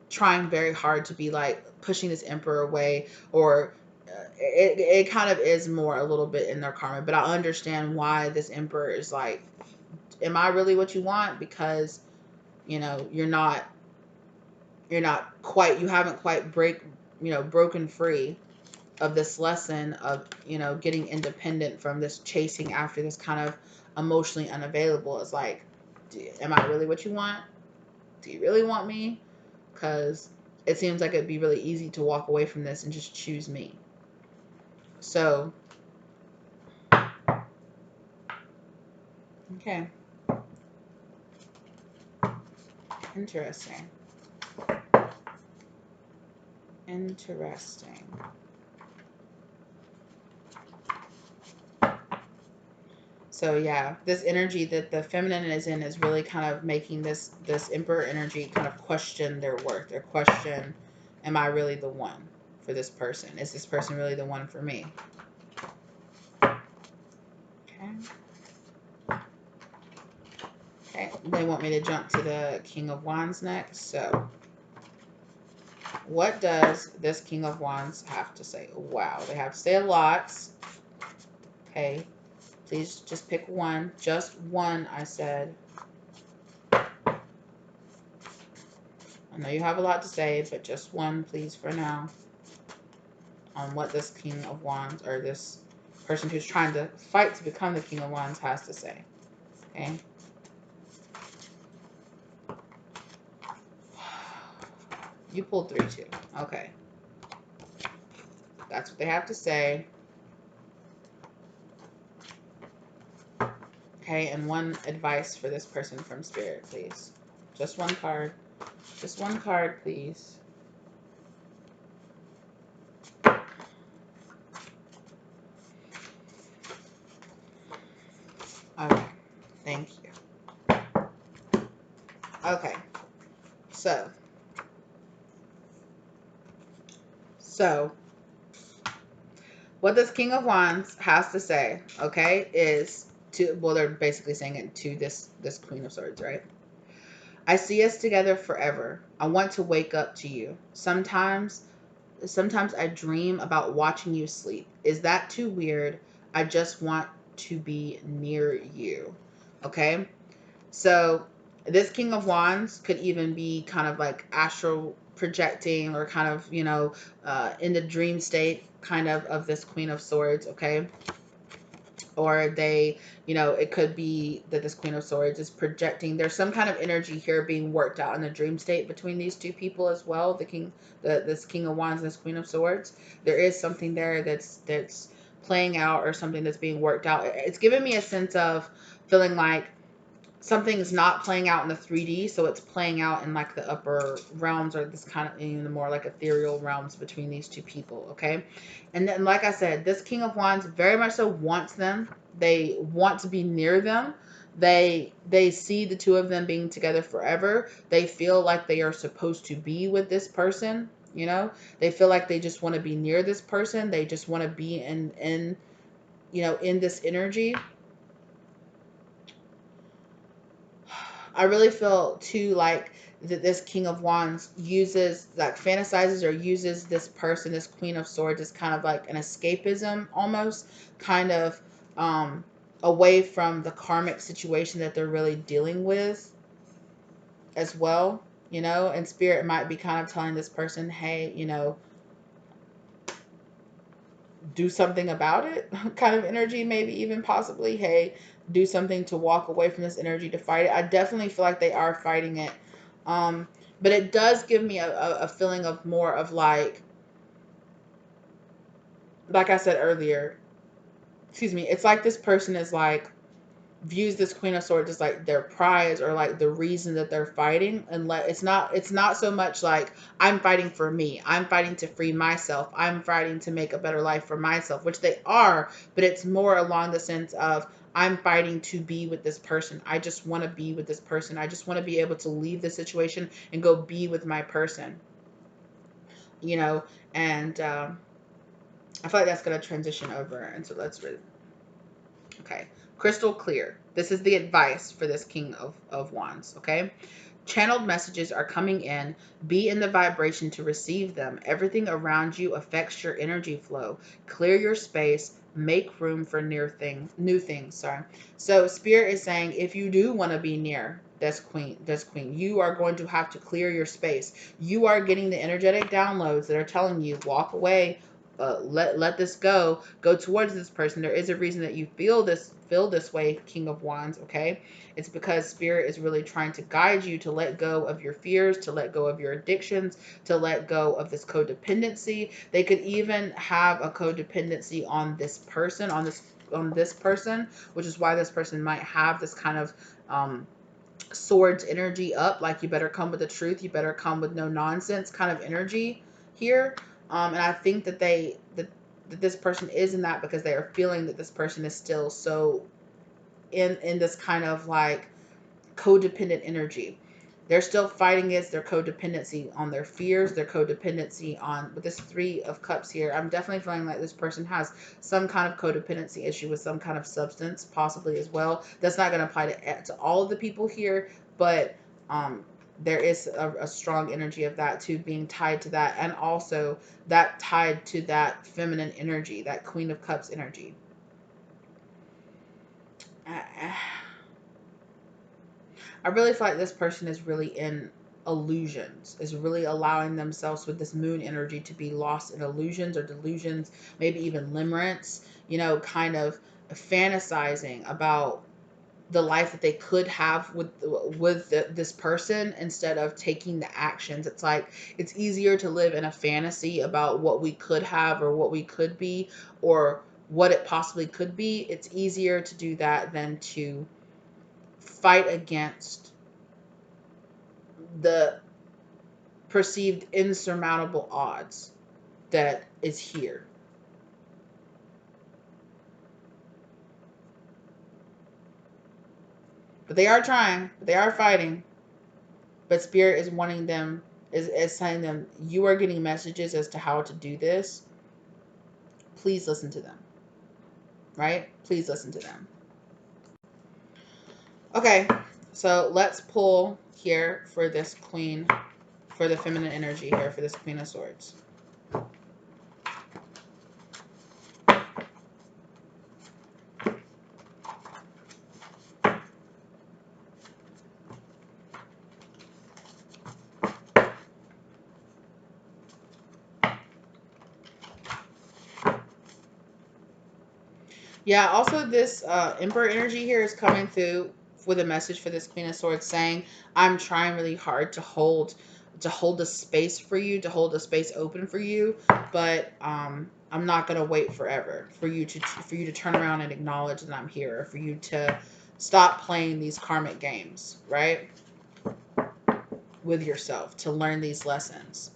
trying very hard to be like pushing this emperor away, or it kind of is more a little bit in their karma. But I understand why this emperor is like, am I really what you want? Because, you know, you're not quite, you haven't quite broken free of this lesson of, you know, getting independent from this chasing after this kind of emotionally unavailable. It's like, am I really what you want? Do you really want me? Because it seems like it'd be really easy to walk away from this and just choose me. So, okay. Interesting. Interesting. So yeah, this energy that the feminine is in is really kind of making this emperor energy kind of question their worth, or question, am I really the one for this person? Is this person really the one for me? Okay. Okay, they want me to jump to the King of Wands next. So what does this King of Wands have to say? Wow, they have to say a lot. Okay, please just pick one. Just one, I said. I know you have a lot to say, but just one, please, for now, on what this King of Wands, or this person who's trying to fight to become the King of Wands, has to say. Okay. You pulled 3 too. Okay. That's what they have to say. Okay, and one advice for this person from Spirit, please. Just one card. Just one card, please. Okay, thank you. Okay, so what this King of Wands has to say, okay, is to, well, they're basically saying it to this Queen of Swords, right? I see us together forever. I want to wake up to you. Sometimes I dream about watching you sleep. Is that too weird? I just want to be near you. Okay? So this King of Wands could even be kind of like astral projecting, or kind of, in the dream state kind of this Queen of Swords, okay? Or they, it could be that this Queen of Swords is projecting. There's some kind of energy here being worked out in the dream state between these two people as well. This King of Wands and this Queen of Swords. There is something there that's playing out, or something that's being worked out. It's giving me a sense of feeling like something's not playing out in the 3D, so it's playing out in like the upper realms, or this kind of, in the more like ethereal realms between these two people, okay? And then, like I said, this King of Wands very much so wants them. They want to be near them. They see the two of them being together forever. They feel like they are supposed to be with this person, They feel like they just want to be near this person. They just want to be in this energy. I really feel too like that this King of Wands uses, like, fantasizes or uses this person, this Queen of Swords, as kind of like an escapism, almost kind of away from the karmic situation that they're really dealing with as well, and Spirit might be kind of telling this person, hey, do something about it, kind of energy, maybe even possibly, hey, do something to walk away from this energy to fight it. I definitely feel like they are fighting it. But it does give me a feeling of more of like I said earlier, excuse me, it's like this person is like, views this Queen of Swords as like their prize, or like the reason that they're fighting. And it's not so much like, I'm fighting for me, I'm fighting to free myself, I'm fighting to make a better life for myself, which they are, but it's more along the sense of, I'm fighting to be with this person. I just want to be with this person. I just want to be able to leave this situation and go be with my person, and I feel like that's going to transition over. And so let's read. Okay. Crystal clear. This is the advice for this King of Wands. Okay. Channeled messages are coming in. Be in the vibration to receive them. Everything around you affects your energy flow. Clear your space. Make room for new things. Sorry. So Spirit is saying, if you do want to be near this queen, you are going to have to clear your space. You are getting the energetic downloads that are telling you, walk away. Let this go. Go towards this person. There is a reason that you feel this way, King of Wands. Okay. It's because Spirit is really trying to guide you to let go of your fears, to let go of your addictions, to let go of this codependency. They could even have a codependency on this person, on this person, which is why this person might have this kind of swords energy up, like, you better come with the truth, you better come with no nonsense kind of energy here. And I think that that this person is in that because they are feeling that this person is still so in this kind of like codependent energy. They're still fighting against their codependency on their fears, their codependency on, with this 3 of Cups here, I'm definitely feeling like this person has some kind of codependency issue with some kind of substance, possibly as well. That's not going to apply to all of the people here, but there is a strong energy of that too, being tied to that, and also that tied to that feminine energy, that Queen of Cups energy. I really feel like this person is really in illusions, is really allowing themselves with this moon energy to be lost in illusions or delusions, maybe even limerence, kind of fantasizing about the life that they could have with this person instead of taking the actions. It's like it's easier to live in a fantasy about what we could have or what we could be or what it possibly could be. It's easier to do that than to fight against the perceived insurmountable odds that is here. But they are trying, they are fighting. But Spirit is wanting them, is telling them, you are getting messages as to how to do this. Please listen to them. Right? Please listen to them. Okay, so let's pull here for this Queen, for the feminine energy here, for this Queen of Swords. Yeah, also this Emperor energy here is coming through with a message for this Queen of Swords saying, I'm trying really hard to hold a space for you, to hold a space open for you, but I'm not going to wait forever for you to turn around and acknowledge that I'm here, or for you to stop playing these karmic games, right? With yourself, to learn these lessons.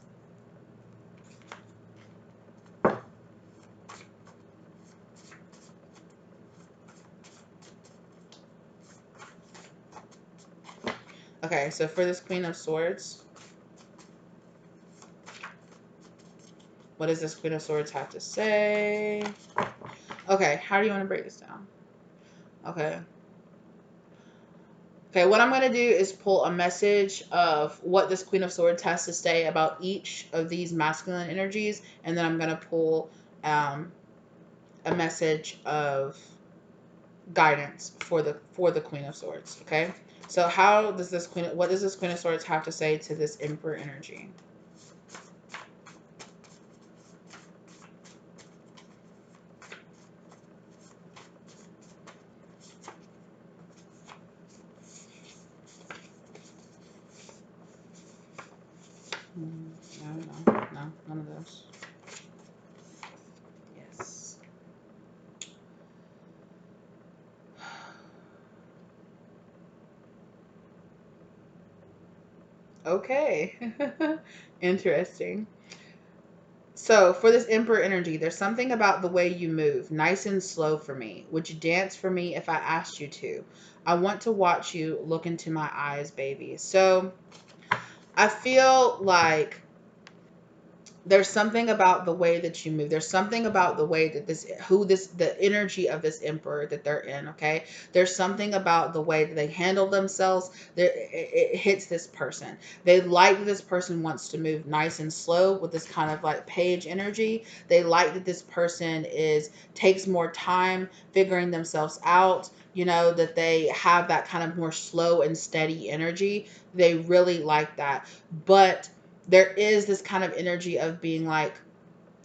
Okay, so for this Queen of Swords, what does this Queen of Swords have to say? Okay, how do you want to break this down? Okay. Okay, what I'm going to do is pull a message of what this Queen of Swords has to say about each of these masculine energies, and then I'm going to pull a message of guidance for the Queen of Swords. Okay, so what does this Queen of Swords have to say to this Emperor energy? No, none of those. Yes. Okay. Interesting. So for this Emperor energy, there's something about the way you move, nice and slow for me. Would you dance for me if I asked you to? I want to watch you look into my eyes, baby. So I feel like there's something about the way that you move. There's something about the way that the energy of this emperor that they're in. Okay. There's something about the way that they handle themselves. It hits this person. They like that this person wants to move nice and slow with this kind of like page energy. They like that this person takes more time figuring themselves out. You know, that they have that kind of more slow and steady energy. They really like that. But there is this kind of energy of being like,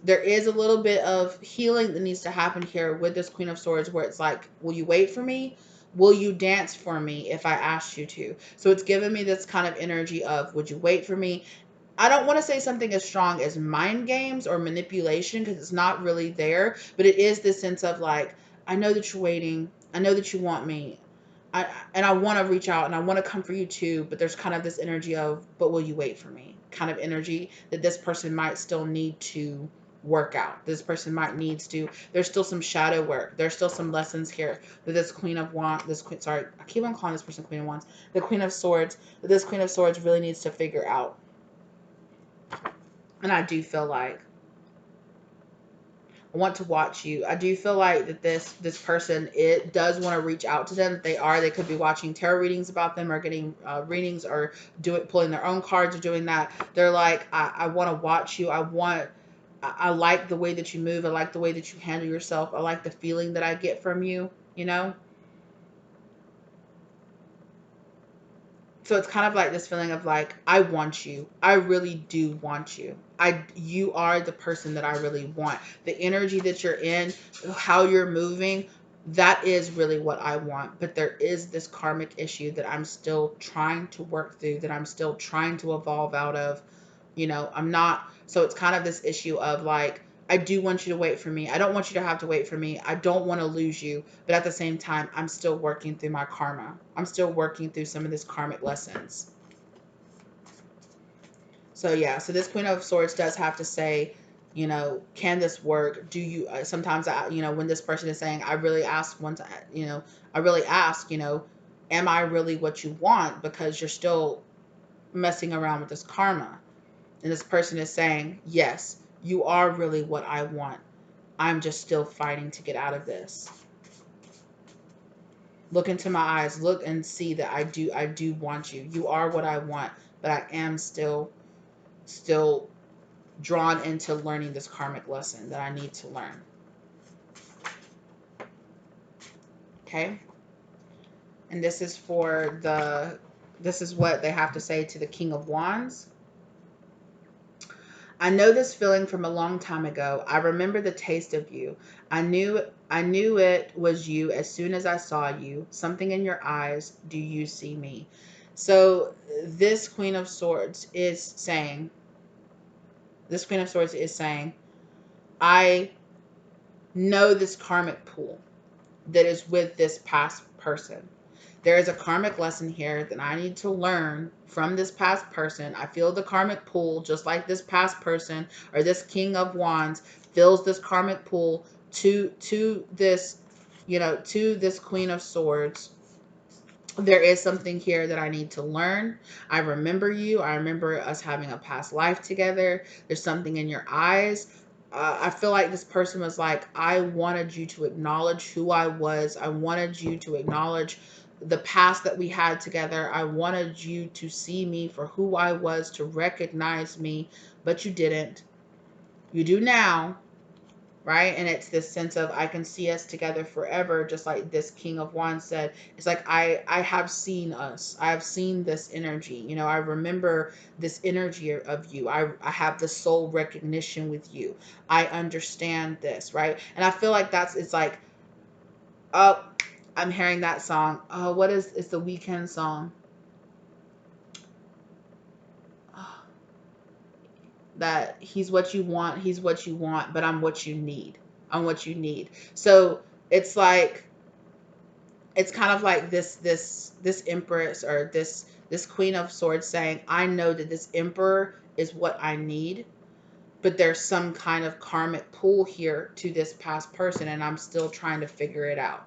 there is a little bit of healing that needs to happen here with this Queen of Swords, where it's like, will you wait for me? Will you dance for me if I asked you to? So it's giving me this kind of energy of, would you wait for me? I don't want to say something as strong as mind games or manipulation, because it's not really there, but it is this sense of like, I know that you're waiting. I know that you want me. I want to reach out and I want to come for you too, but there's kind of this energy of, but will you wait for me? Kind of energy that this person might still need to work out. This person might needs to. There's still some shadow work. There's still some lessons here that this Queen of Wands, sorry, I keep on calling this person Queen of Wands, the Queen of Swords, that this Queen of Swords really needs to figure out. And I do feel like I want to watch you. I do feel like that this person, it does want to reach out to them. They could be watching tarot readings about them, or getting readings, or pulling their own cards, or doing that. They're like, I want to watch you. I like the way that you move. I like the way that you handle yourself. I like the feeling that I get from you, you know? So it's kind of like this feeling of like, I want you. I really do want you. You are the person that I really want. The energy that you're in, how you're moving, that is really what I want. But there is this karmic issue that I'm still trying to work through, that I'm still trying to evolve out of. I'm not, so it's kind of this issue of like, I do want you to wait for me. I don't want you to have to wait for me. I don't want to lose you. But at the same time, I'm still working through my karma. I'm still working through some of this karmic lessons. So yeah, so this Queen of Swords does have to say, can this work? Do you, sometimes when this person is saying, I really ask once, I really ask, am I really what you want? Because you're still messing around with this karma. And this person is saying, yes, you are really what I want. I'm just still fighting to get out of this. Look into my eyes, look and see that I do want you. You are what I want, but I am still drawn into learning this karmic lesson that I need to learn. Okay? And this is what they have to say to the King of Wands. I know this feeling from a long time ago. I remember the taste of you. I knew it was you as soon as I saw you. Something in your eyes. Do you see me? So this Queen of Swords is saying, I know this karmic pool that is with this past person. There is a karmic lesson here that I need to learn from this past person. I feel the karmic pool just like this past person, or this King of Wands feels this karmic pool to this, to this Queen of Swords. There is something here that I need to learn. I remember you. I remember us having a past life together. There's something in your eyes. I feel like this person was like, I wanted you to acknowledge who I was. I wanted you to acknowledge the past that we had together. I wanted you to see me for who I was, to recognize me, but you didn't. You do now. Right? And it's this sense of, I can see us together forever, just like this King of Wands said. It's like, I have seen us. I have seen this energy. I remember this energy of you. I have the soul recognition with you. I understand this, right? And I feel like it's like, oh, I'm hearing that song. Oh, it's the Weekend song. That he's what you want, but I'm what you need. I'm what you need. So it's like, it's kind of like this empress, or this Queen of Swords saying, I know that this emperor is what I need, but there's some kind of karmic pull here to this past person, and I'm still trying to figure it out.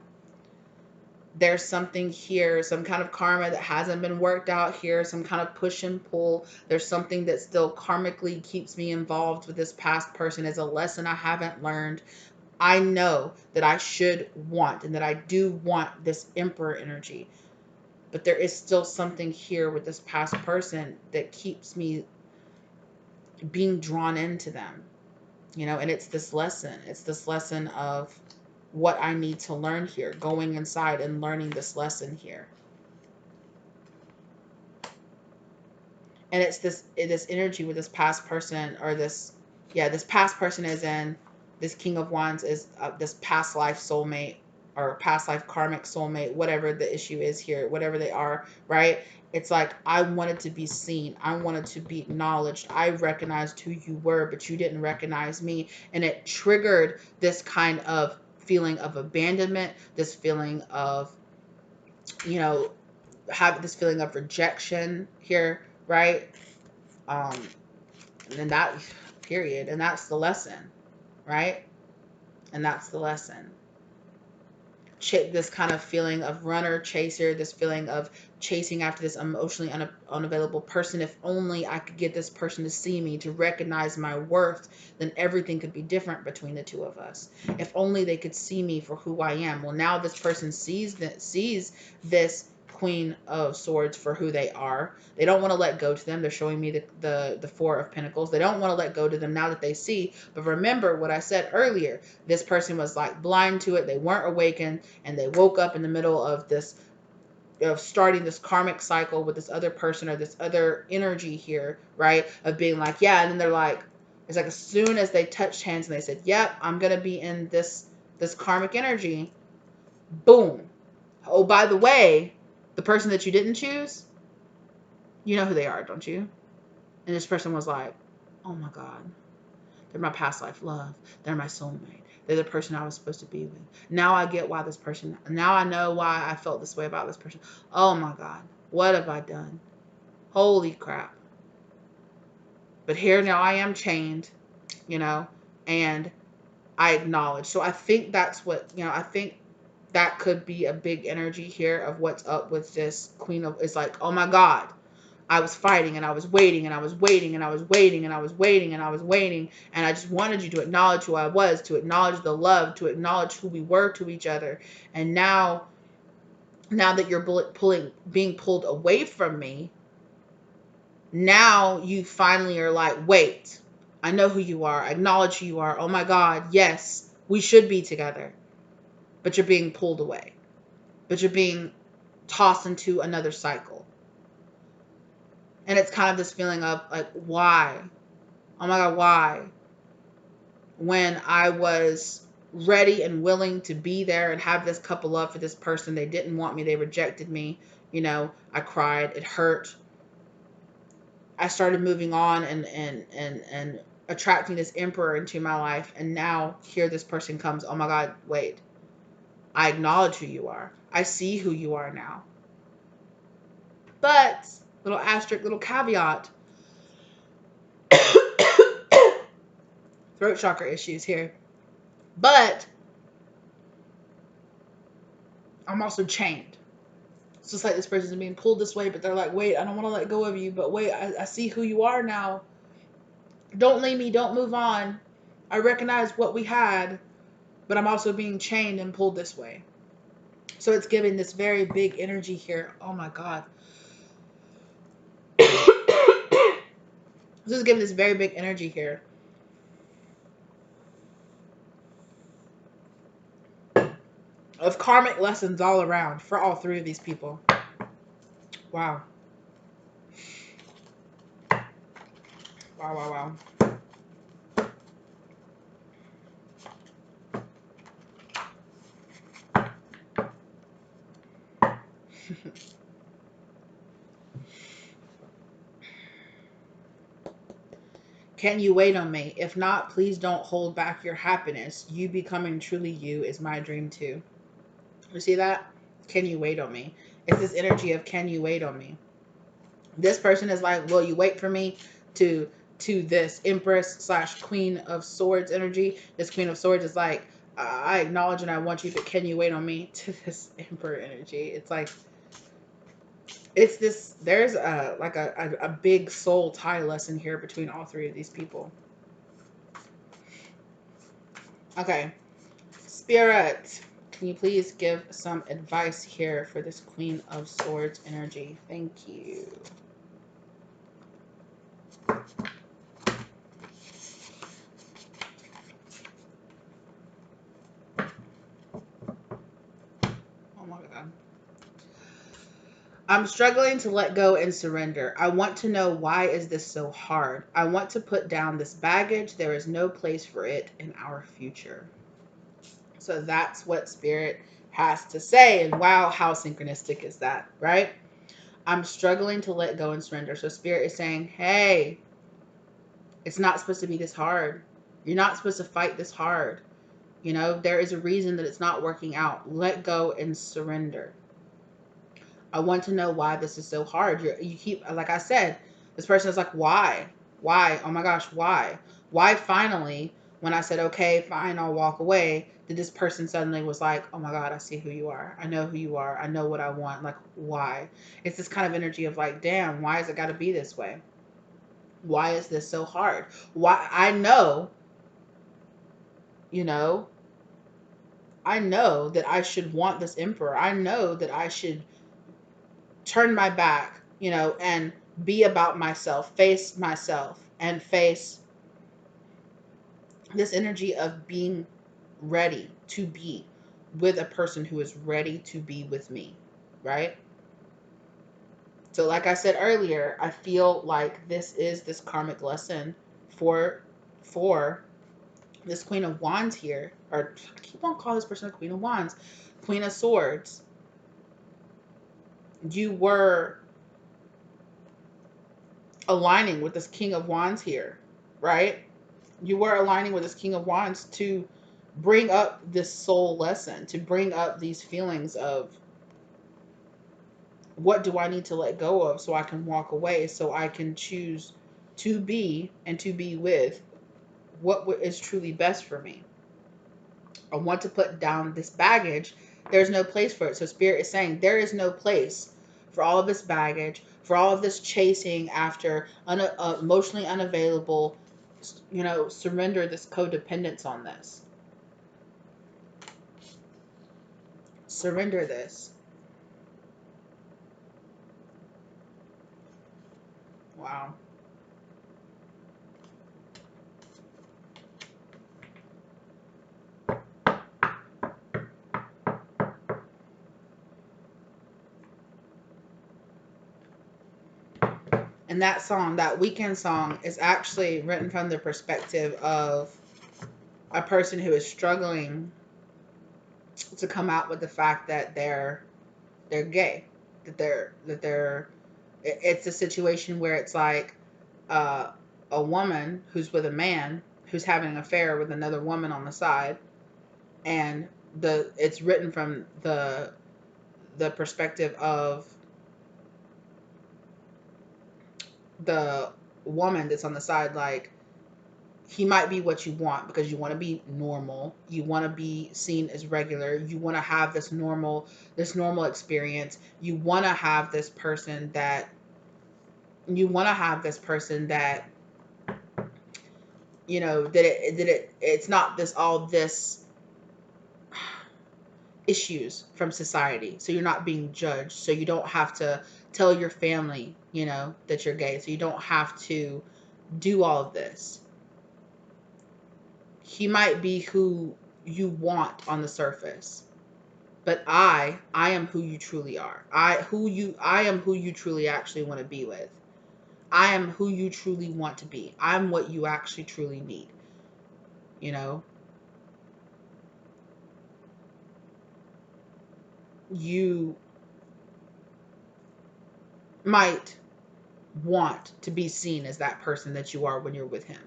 There's something here, some kind of karma that hasn't been worked out here, some kind of push and pull. There's something that still karmically keeps me involved with this past person as a lesson I haven't learned. I know that I should want, and that I do want this Emperor energy. But there is still something here with this past person that keeps me being drawn into them. And it's this lesson. It's this lesson of what I need to learn here, going inside and learning this lesson here. And it's this energy with this past person, or this past person is in this King of Wands, is this past life soulmate, or past life karmic soulmate, whatever the issue is here, whatever they are, right? It's like, I wanted to be seen. I wanted to be acknowledged. I recognized who you were, but you didn't recognize me. And it triggered this kind of feeling of abandonment, this feeling of, have this feeling of rejection here, right? And then that period, and that's the lesson, right? And that's the lesson. This kind of feeling of runner chaser, this feeling of chasing after this emotionally unavailable person. If only I could get this person to see me, to recognize my worth, then everything could be different between the two of us. If only they could see me for who I am. Well, now this person sees this Queen of Swords for who they are. They don't want to let go to them. They're showing me the Four of Pentacles. They don't want to let go to them now that they see. But remember what I said earlier. This person was like blind to it. They weren't awakened, and they woke up in the middle of starting this karmic cycle with this other person, or this other energy here, right? Of being like, yeah, and then they're like, it's like as soon as they touched hands and they said, yep, I'm gonna be in this karmic energy, Boom. Oh, by the way, the person that you didn't choose, you know who they are, don't you? And this person was like, oh my God, they're my past life love. They're my soulmate. They're the person I was supposed to be with. Now I get why this person, now I know why I felt this way about this person. Oh my God, what have I done? Holy crap. But here now I am chained, you know, and I acknowledge. So I think that's what, I think that could be a big energy here of what's up with this queen of, it's like, oh my God, I was fighting and I was waiting and I was waiting and I was waiting and I was waiting and I was waiting. And I just wanted you to acknowledge who I was, to acknowledge the love, to acknowledge who we were to each other. And now that you're being pulled away from me, now you finally are like, wait, I know who you are. I acknowledge who you are. Oh my God, yes, we should be together. But you're being pulled away. But you're being tossed into another cycle. And it's kind of this feeling of like, why? Oh my God, why? When I was ready and willing to be there and have this cup of love for this person, they didn't want me. They rejected me. I cried. It hurt. I started moving on and attracting this emperor into my life. And now here this person comes. Oh my God, wait. I acknowledge who you are. I see who you are now. But, little asterisk, little caveat, throat chakra issues here. But I'm also chained. It's just like this person's being pulled this way, but they're like, wait, I don't want to let go of you. But wait, I see who you are now. Don't leave me. Don't move on. I recognize what we had, but I'm also being chained and pulled this way. So it's giving this very big energy here. Oh my God. This is giving this very big energy here. Of karmic lessons all around for all three of these people. Wow. Wow, wow, wow. Can you wait on me? If not, please don't hold back your happiness. You becoming truly you is my dream too. You see that? Can you wait on me? It's this energy of can you wait on me? This person is like, will you wait for me to this Empress / Queen of Swords energy? This Queen of Swords is like, I acknowledge and I want you, but can you wait on me? To this Emperor energy. It's like, it's this, there's a big soul tie lesson here between all three of these people. Okay. Spirit, can you please give some advice here for this Queen of Swords energy? Thank you. Oh my God. I'm struggling to let go and surrender. I want to know, why is this so hard? I want to put down this baggage. There is no place for it in our future. So that's what Spirit has to say. And wow, how synchronistic is that, right? I'm struggling to let go and surrender. So Spirit is saying, hey, it's not supposed to be this hard. You're not supposed to fight this hard. There is a reason that it's not working out. Let go and surrender. I want to know why this is so hard. You keep, like I said, this person is like, why? Why? Oh my gosh, why? Why finally, when I said, okay, fine, I'll walk away, did this person suddenly was like, oh my God, I see who you are. I know who you are. I know what I want. Like, why? It's this kind of energy of like, damn, why has it got to be this way? Why is this so hard? Why? I know that I should want this emperor. I know that I should turn my back, and be about myself, and face this energy of being ready to be with a person who is ready to be with me, right? So like I said earlier, I feel like this is this karmic lesson for this Queen of Wands here, or I keep on calling this person a Queen of Wands. Queen of Swords, you were aligning with this King of Wands here, right? You were aligning with this King of Wands to bring up this soul lesson, to bring up these feelings of, what do I need to let go of so I can walk away, so I can choose to be and to be with what is truly best for me. I want to put down this baggage. There's no place for it. So Spirit is saying there is no place for all of this baggage, for all of this chasing after emotionally unavailable. Surrender this codependence on this. Surrender this. Wow. And that song, that weekend song, is actually written from the perspective of a person who is struggling to come out with the fact that they're gay, that they're it's a situation where it's like a woman who's with a man who's having an affair with another woman on the side, and it's written from the perspective of the woman that's on the side. Like, he might be what you want because you want to be normal, you want to be seen as regular, you want to have this normal experience, you want to have this person that it's not this issues from society, so you're not being judged, so you don't have to tell your family that you're gay, so you don't have to do all of this. He might be who you want on the surface, but I am who you truly are. I am who you truly actually want to be with. I am who you truly want to be. I'm what you actually truly need. You might want to be seen as that person that you are when you're with him.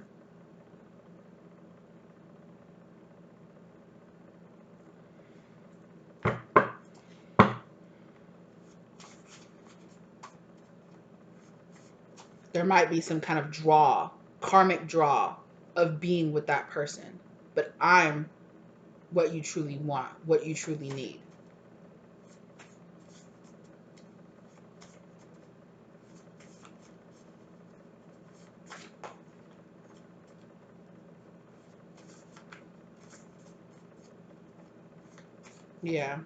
There might be some kind of karmic draw of being with that person, but I'm what you truly want, what you truly need. Yeah.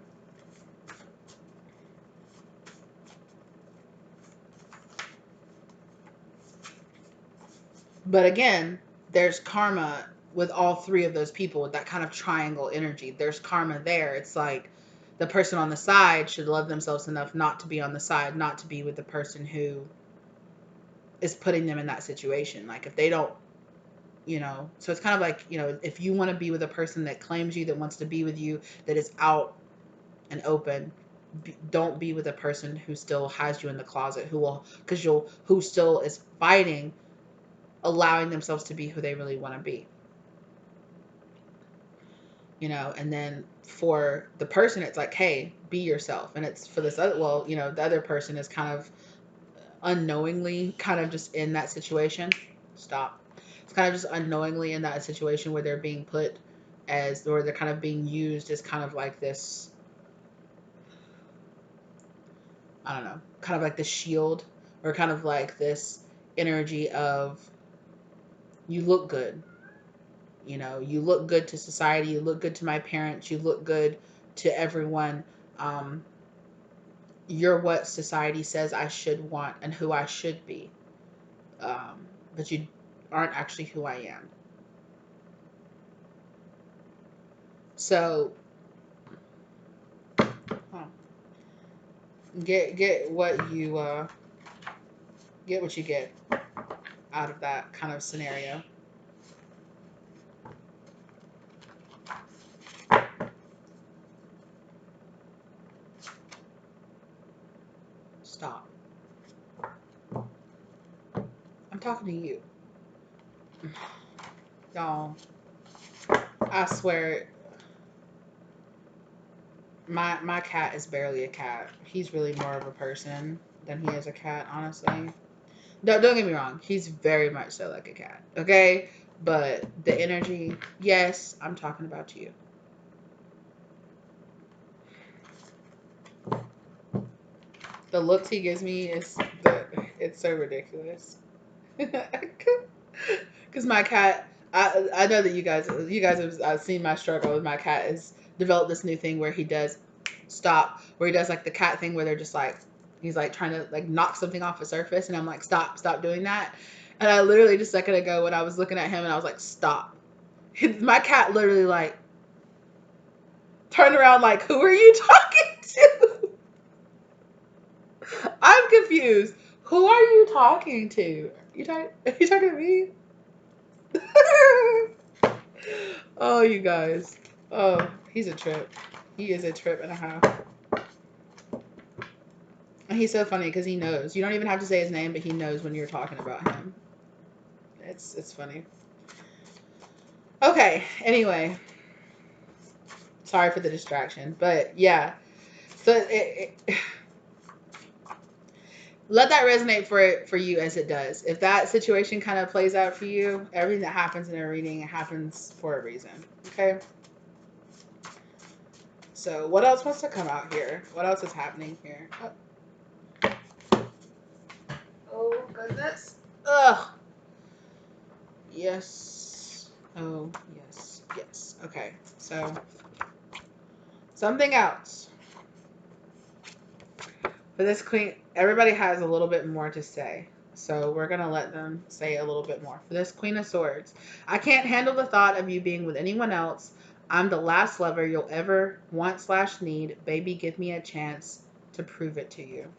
But again, there's karma with all three of those people, with that kind of triangle energy. There's karma there. It's like the person on the side should love themselves enough not to be on the side, not to be with the person who is putting them in that situation. Like, if they don't, so it's kind of like, if you want to be with a person that claims you, that wants to be with you, that is out and open, don't be with a person who still has you in the closet, who still is fighting allowing themselves to be who they really want to be. And then for the person, it's like, hey, be yourself. And it's for this other, the other person is kind of unknowingly kind of just in that situation. Stop. It's kind of just unknowingly in that situation where they're being put or they're kind of being used as kind of like this, I don't know, kind of like the shield, or kind of like this energy of, you look good. You look good to society, you look good to my parents, you look good to everyone. You're what society says I should want and who I should be. But you aren't actually who I am. So get what you get out of that kind of scenario. Stop. I'm talking to you. Y'all, I swear, my cat is barely a cat. He's really more of a person than he is a cat, honestly. Don't get me wrong. He's very much so like a cat, okay? But the energy, yes, I'm talking about you. The looks he gives me it's so ridiculous. Because my cat, I know that you guys have seen my struggle with my cat. Is developed this new thing where he does stop, where he does like the cat thing where they're just like he's like trying to like knock something off a surface, and I'm like stop doing that. And I literally just a second ago when I was looking at him and I was like stop. My cat literally like turned around like who are you talking to? I'm confused. Who are you talking to? Are you talking to me? Oh, you guys. Oh, he's a trip. He is a trip and a half. And he's so funny because he knows. You don't even have to say his name, but he knows when you're talking about him. It's funny. Okay. Anyway, sorry for the distraction, but yeah. So let that resonate for you as it does. If that situation kind of plays out for you, everything that happens in a reading happens for a reason. Okay. So what else wants to come out here? What else is happening here? Oh goodness. Ugh. Yes. Oh yes. Yes. Okay. So something else. For this queen, everybody has a little bit more to say. So we're going to let them say a little bit more. For this Queen of Swords, I can't handle the thought of you being with anyone else. I'm the last lover you'll ever want/need. Baby, give me a chance to prove it to you.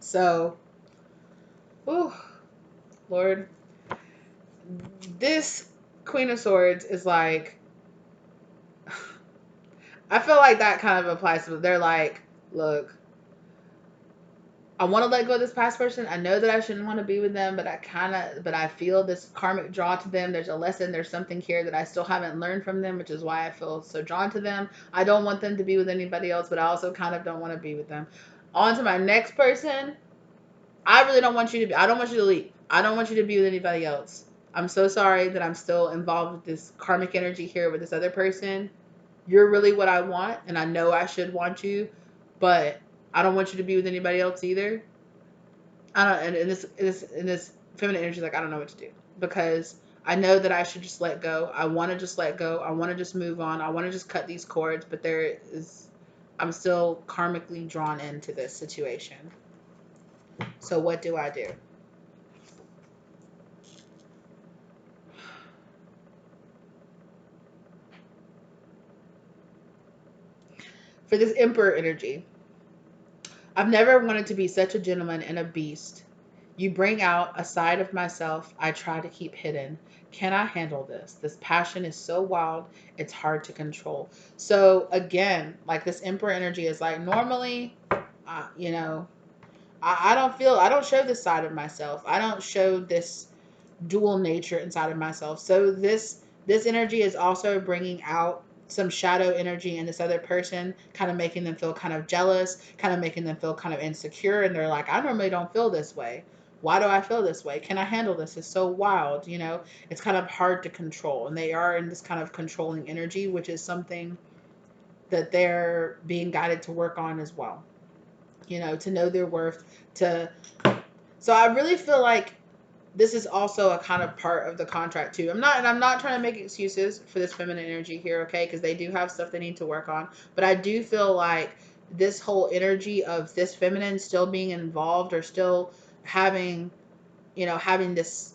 So, whew, Lord, this Queen of Swords is like, I feel like that kind of applies to, they're like, look, I want to let go of this past person. I know that I shouldn't want to be with them, but I feel this karmic draw to them. There's a lesson, there's something here that I still haven't learned from them, which is why I feel so drawn to them. I don't want them to be with anybody else, but I also kind of don't want to be with them. On to my next person. I really don't want you to be, I don't want you to leave. I don't want you to be with anybody else. I'm so sorry that I'm still involved with this karmic energy here with this other person. You're really what I want, and I know I should want you, but I don't want you to be with anybody else either. I don't, and in this feminine energy, like I don't know what to do because I know that I should just let go. I want to just let go. I want to just move on. I want to just cut these cords, but I'm still karmically drawn into this situation. So what do I do? For this Emperor energy, I've never wanted to be such a gentleman and a beast. You bring out a side of myself I try to keep hidden. Can I handle this? This passion is so wild, it's hard to control. So again, like this Emperor energy is like normally, you know, I don't show this side of myself. I don't show this dual nature inside of myself. So this energy is also bringing out some shadow energy in this other person, kind of making them feel kind of jealous, kind of making them feel kind of insecure, and they're like, I normally don't feel this way. Why do I feel this way? Can I handle this? It's so wild, you know. It's kind of hard to control, and they are in this kind of controlling energy, which is something that they're being guided to work on as well. You know, to know their worth, to so I really feel like this is also a kind of part of the contract too. I'm not trying to make excuses for this feminine energy here, okay? Because they do have stuff they need to work on. But I do feel like this whole energy of this feminine still being involved or still having, having this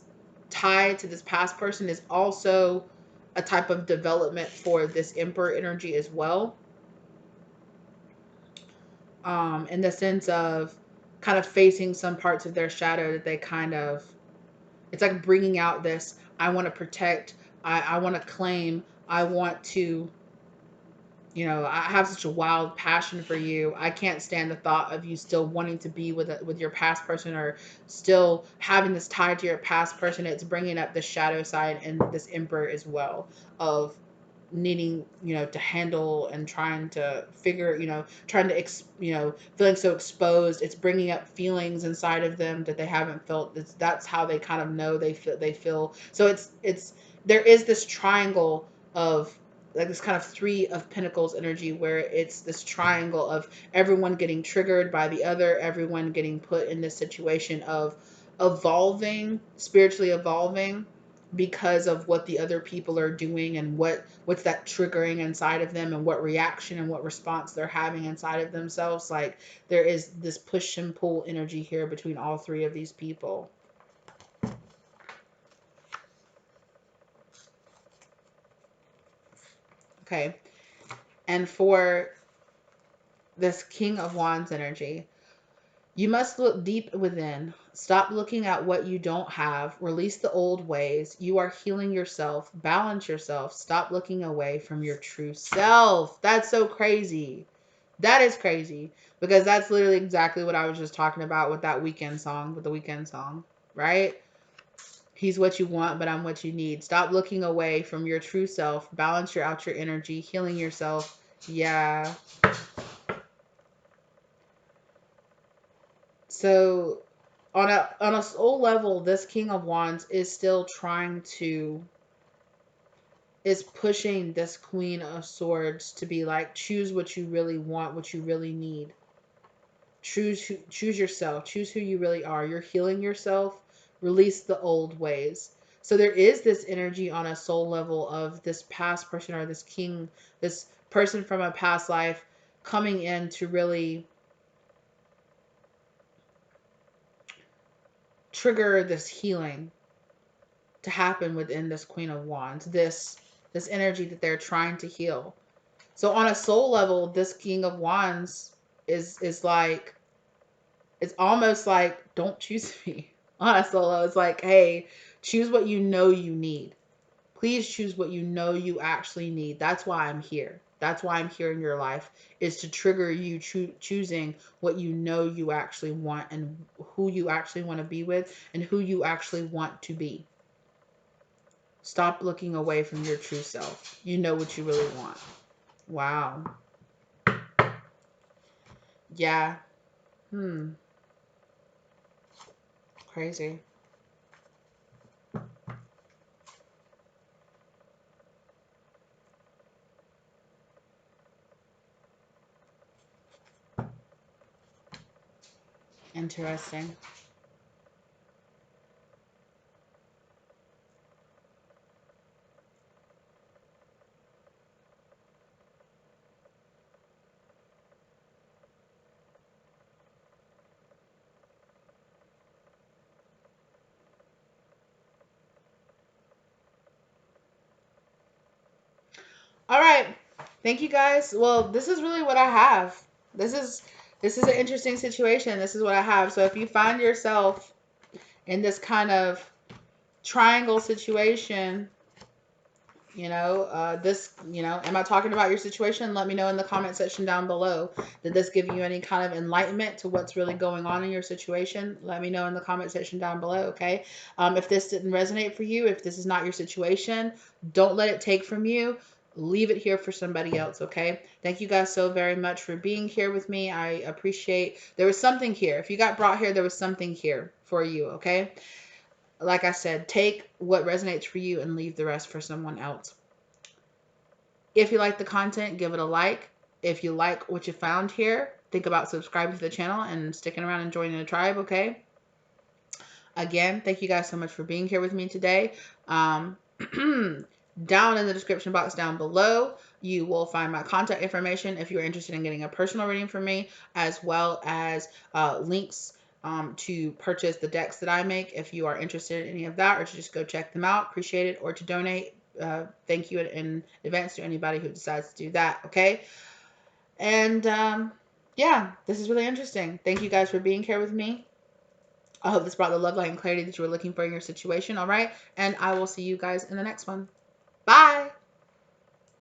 tie to this past person is also a type of development for this emperor energy as well. In the sense of kind of facing some parts of their shadow that they kind of, it's like bringing out this, I want to protect, I want to claim, I want to You know, I have such a wild passion for you. I can't stand the thought of you still wanting to be with your past person, or still having this tie to your past person. It's bringing up the shadow side and this emperor as well, of needing, you know, to handle and trying to figure, you know, trying to feeling so exposed. It's bringing up feelings inside of them that they haven't felt. That's how they kind of know they feel. So it's there is this triangle of, like, this kind of three of pentacles energy, where it's this triangle of everyone getting triggered by the other, everyone getting put in this situation of evolving, spiritually evolving, because of what the other people are doing, and what's that triggering inside of them, and what reaction and what response they're having inside of themselves. Like, there is this push and pull energy here between all three of these people. Okay. And for this King of Wands energy, you must look deep within. Stop looking at what you don't have. Release the old ways. You are healing yourself. Balance yourself. Stop looking away from your true self. That's so crazy. That is crazy, because that's literally exactly what I was just talking about with that weekend song, with the weekend song, right? He's what you want, but I'm what you need. Stop looking away from your true self. Balance out your energy. Healing yourself. Yeah. So on a soul level, this King of Wands is still trying to is pushing this Queen of Swords to be like, choose what you really want, what you really need. Choose yourself. Choose who you really are. You're healing yourself. Release the old ways. So there is this energy on a soul level of this past person, or this king, this person from a past life, coming in to really trigger this healing to happen within this Queen of Wands, this energy that they're trying to heal. So on a soul level, this King of Wands is like, it's almost like, don't choose me. On a soul level, it's like, hey, choose what you know you need. Please choose what you know you actually need. That's why I'm here. That's why I'm here in your life, is to trigger you choosing what you know you actually want, and who you actually want to be with, and who you actually want to be. Stop looking away from your true self. You know what you really want. Wow. Yeah. Hmm. Crazy. Interesting. All right. Thank you guys. Well, this is really what I have. This is this is an interesting situation. This is what I have. So if you find yourself in this kind of triangle situation, am I talking about your situation? Let me know in the comment section down below. Did this give you any kind of enlightenment to what's really going on in your situation? Let me know in the comment section down below, okay? If this didn't resonate for you, if this is not your situation, don't let it take from you. Leave it here for somebody else, okay? Thank you guys so very much for being here with me. I appreciate, there was something here. If you got brought here, there was something here for you, okay? Like I said, take what resonates for you and leave the rest for someone else. If you like the content, give it a like. If you like what you found here, think about subscribing to the channel and sticking around and joining the tribe, okay? Again, thank you guys so much for being here with me today. Down in the description box down below, you will find my contact information if you're interested in getting a personal reading from me, as well as links to purchase the decks that I make if you are interested in any of that, or to just go check them out, appreciate it, or to donate. Thank you in advance to anybody who decides to do that, okay? And yeah, this is really interesting. Thank you guys for being here with me. I hope this brought the love, light, and clarity that you were looking for in your situation, all right? And I will see you guys in the next one. Bye!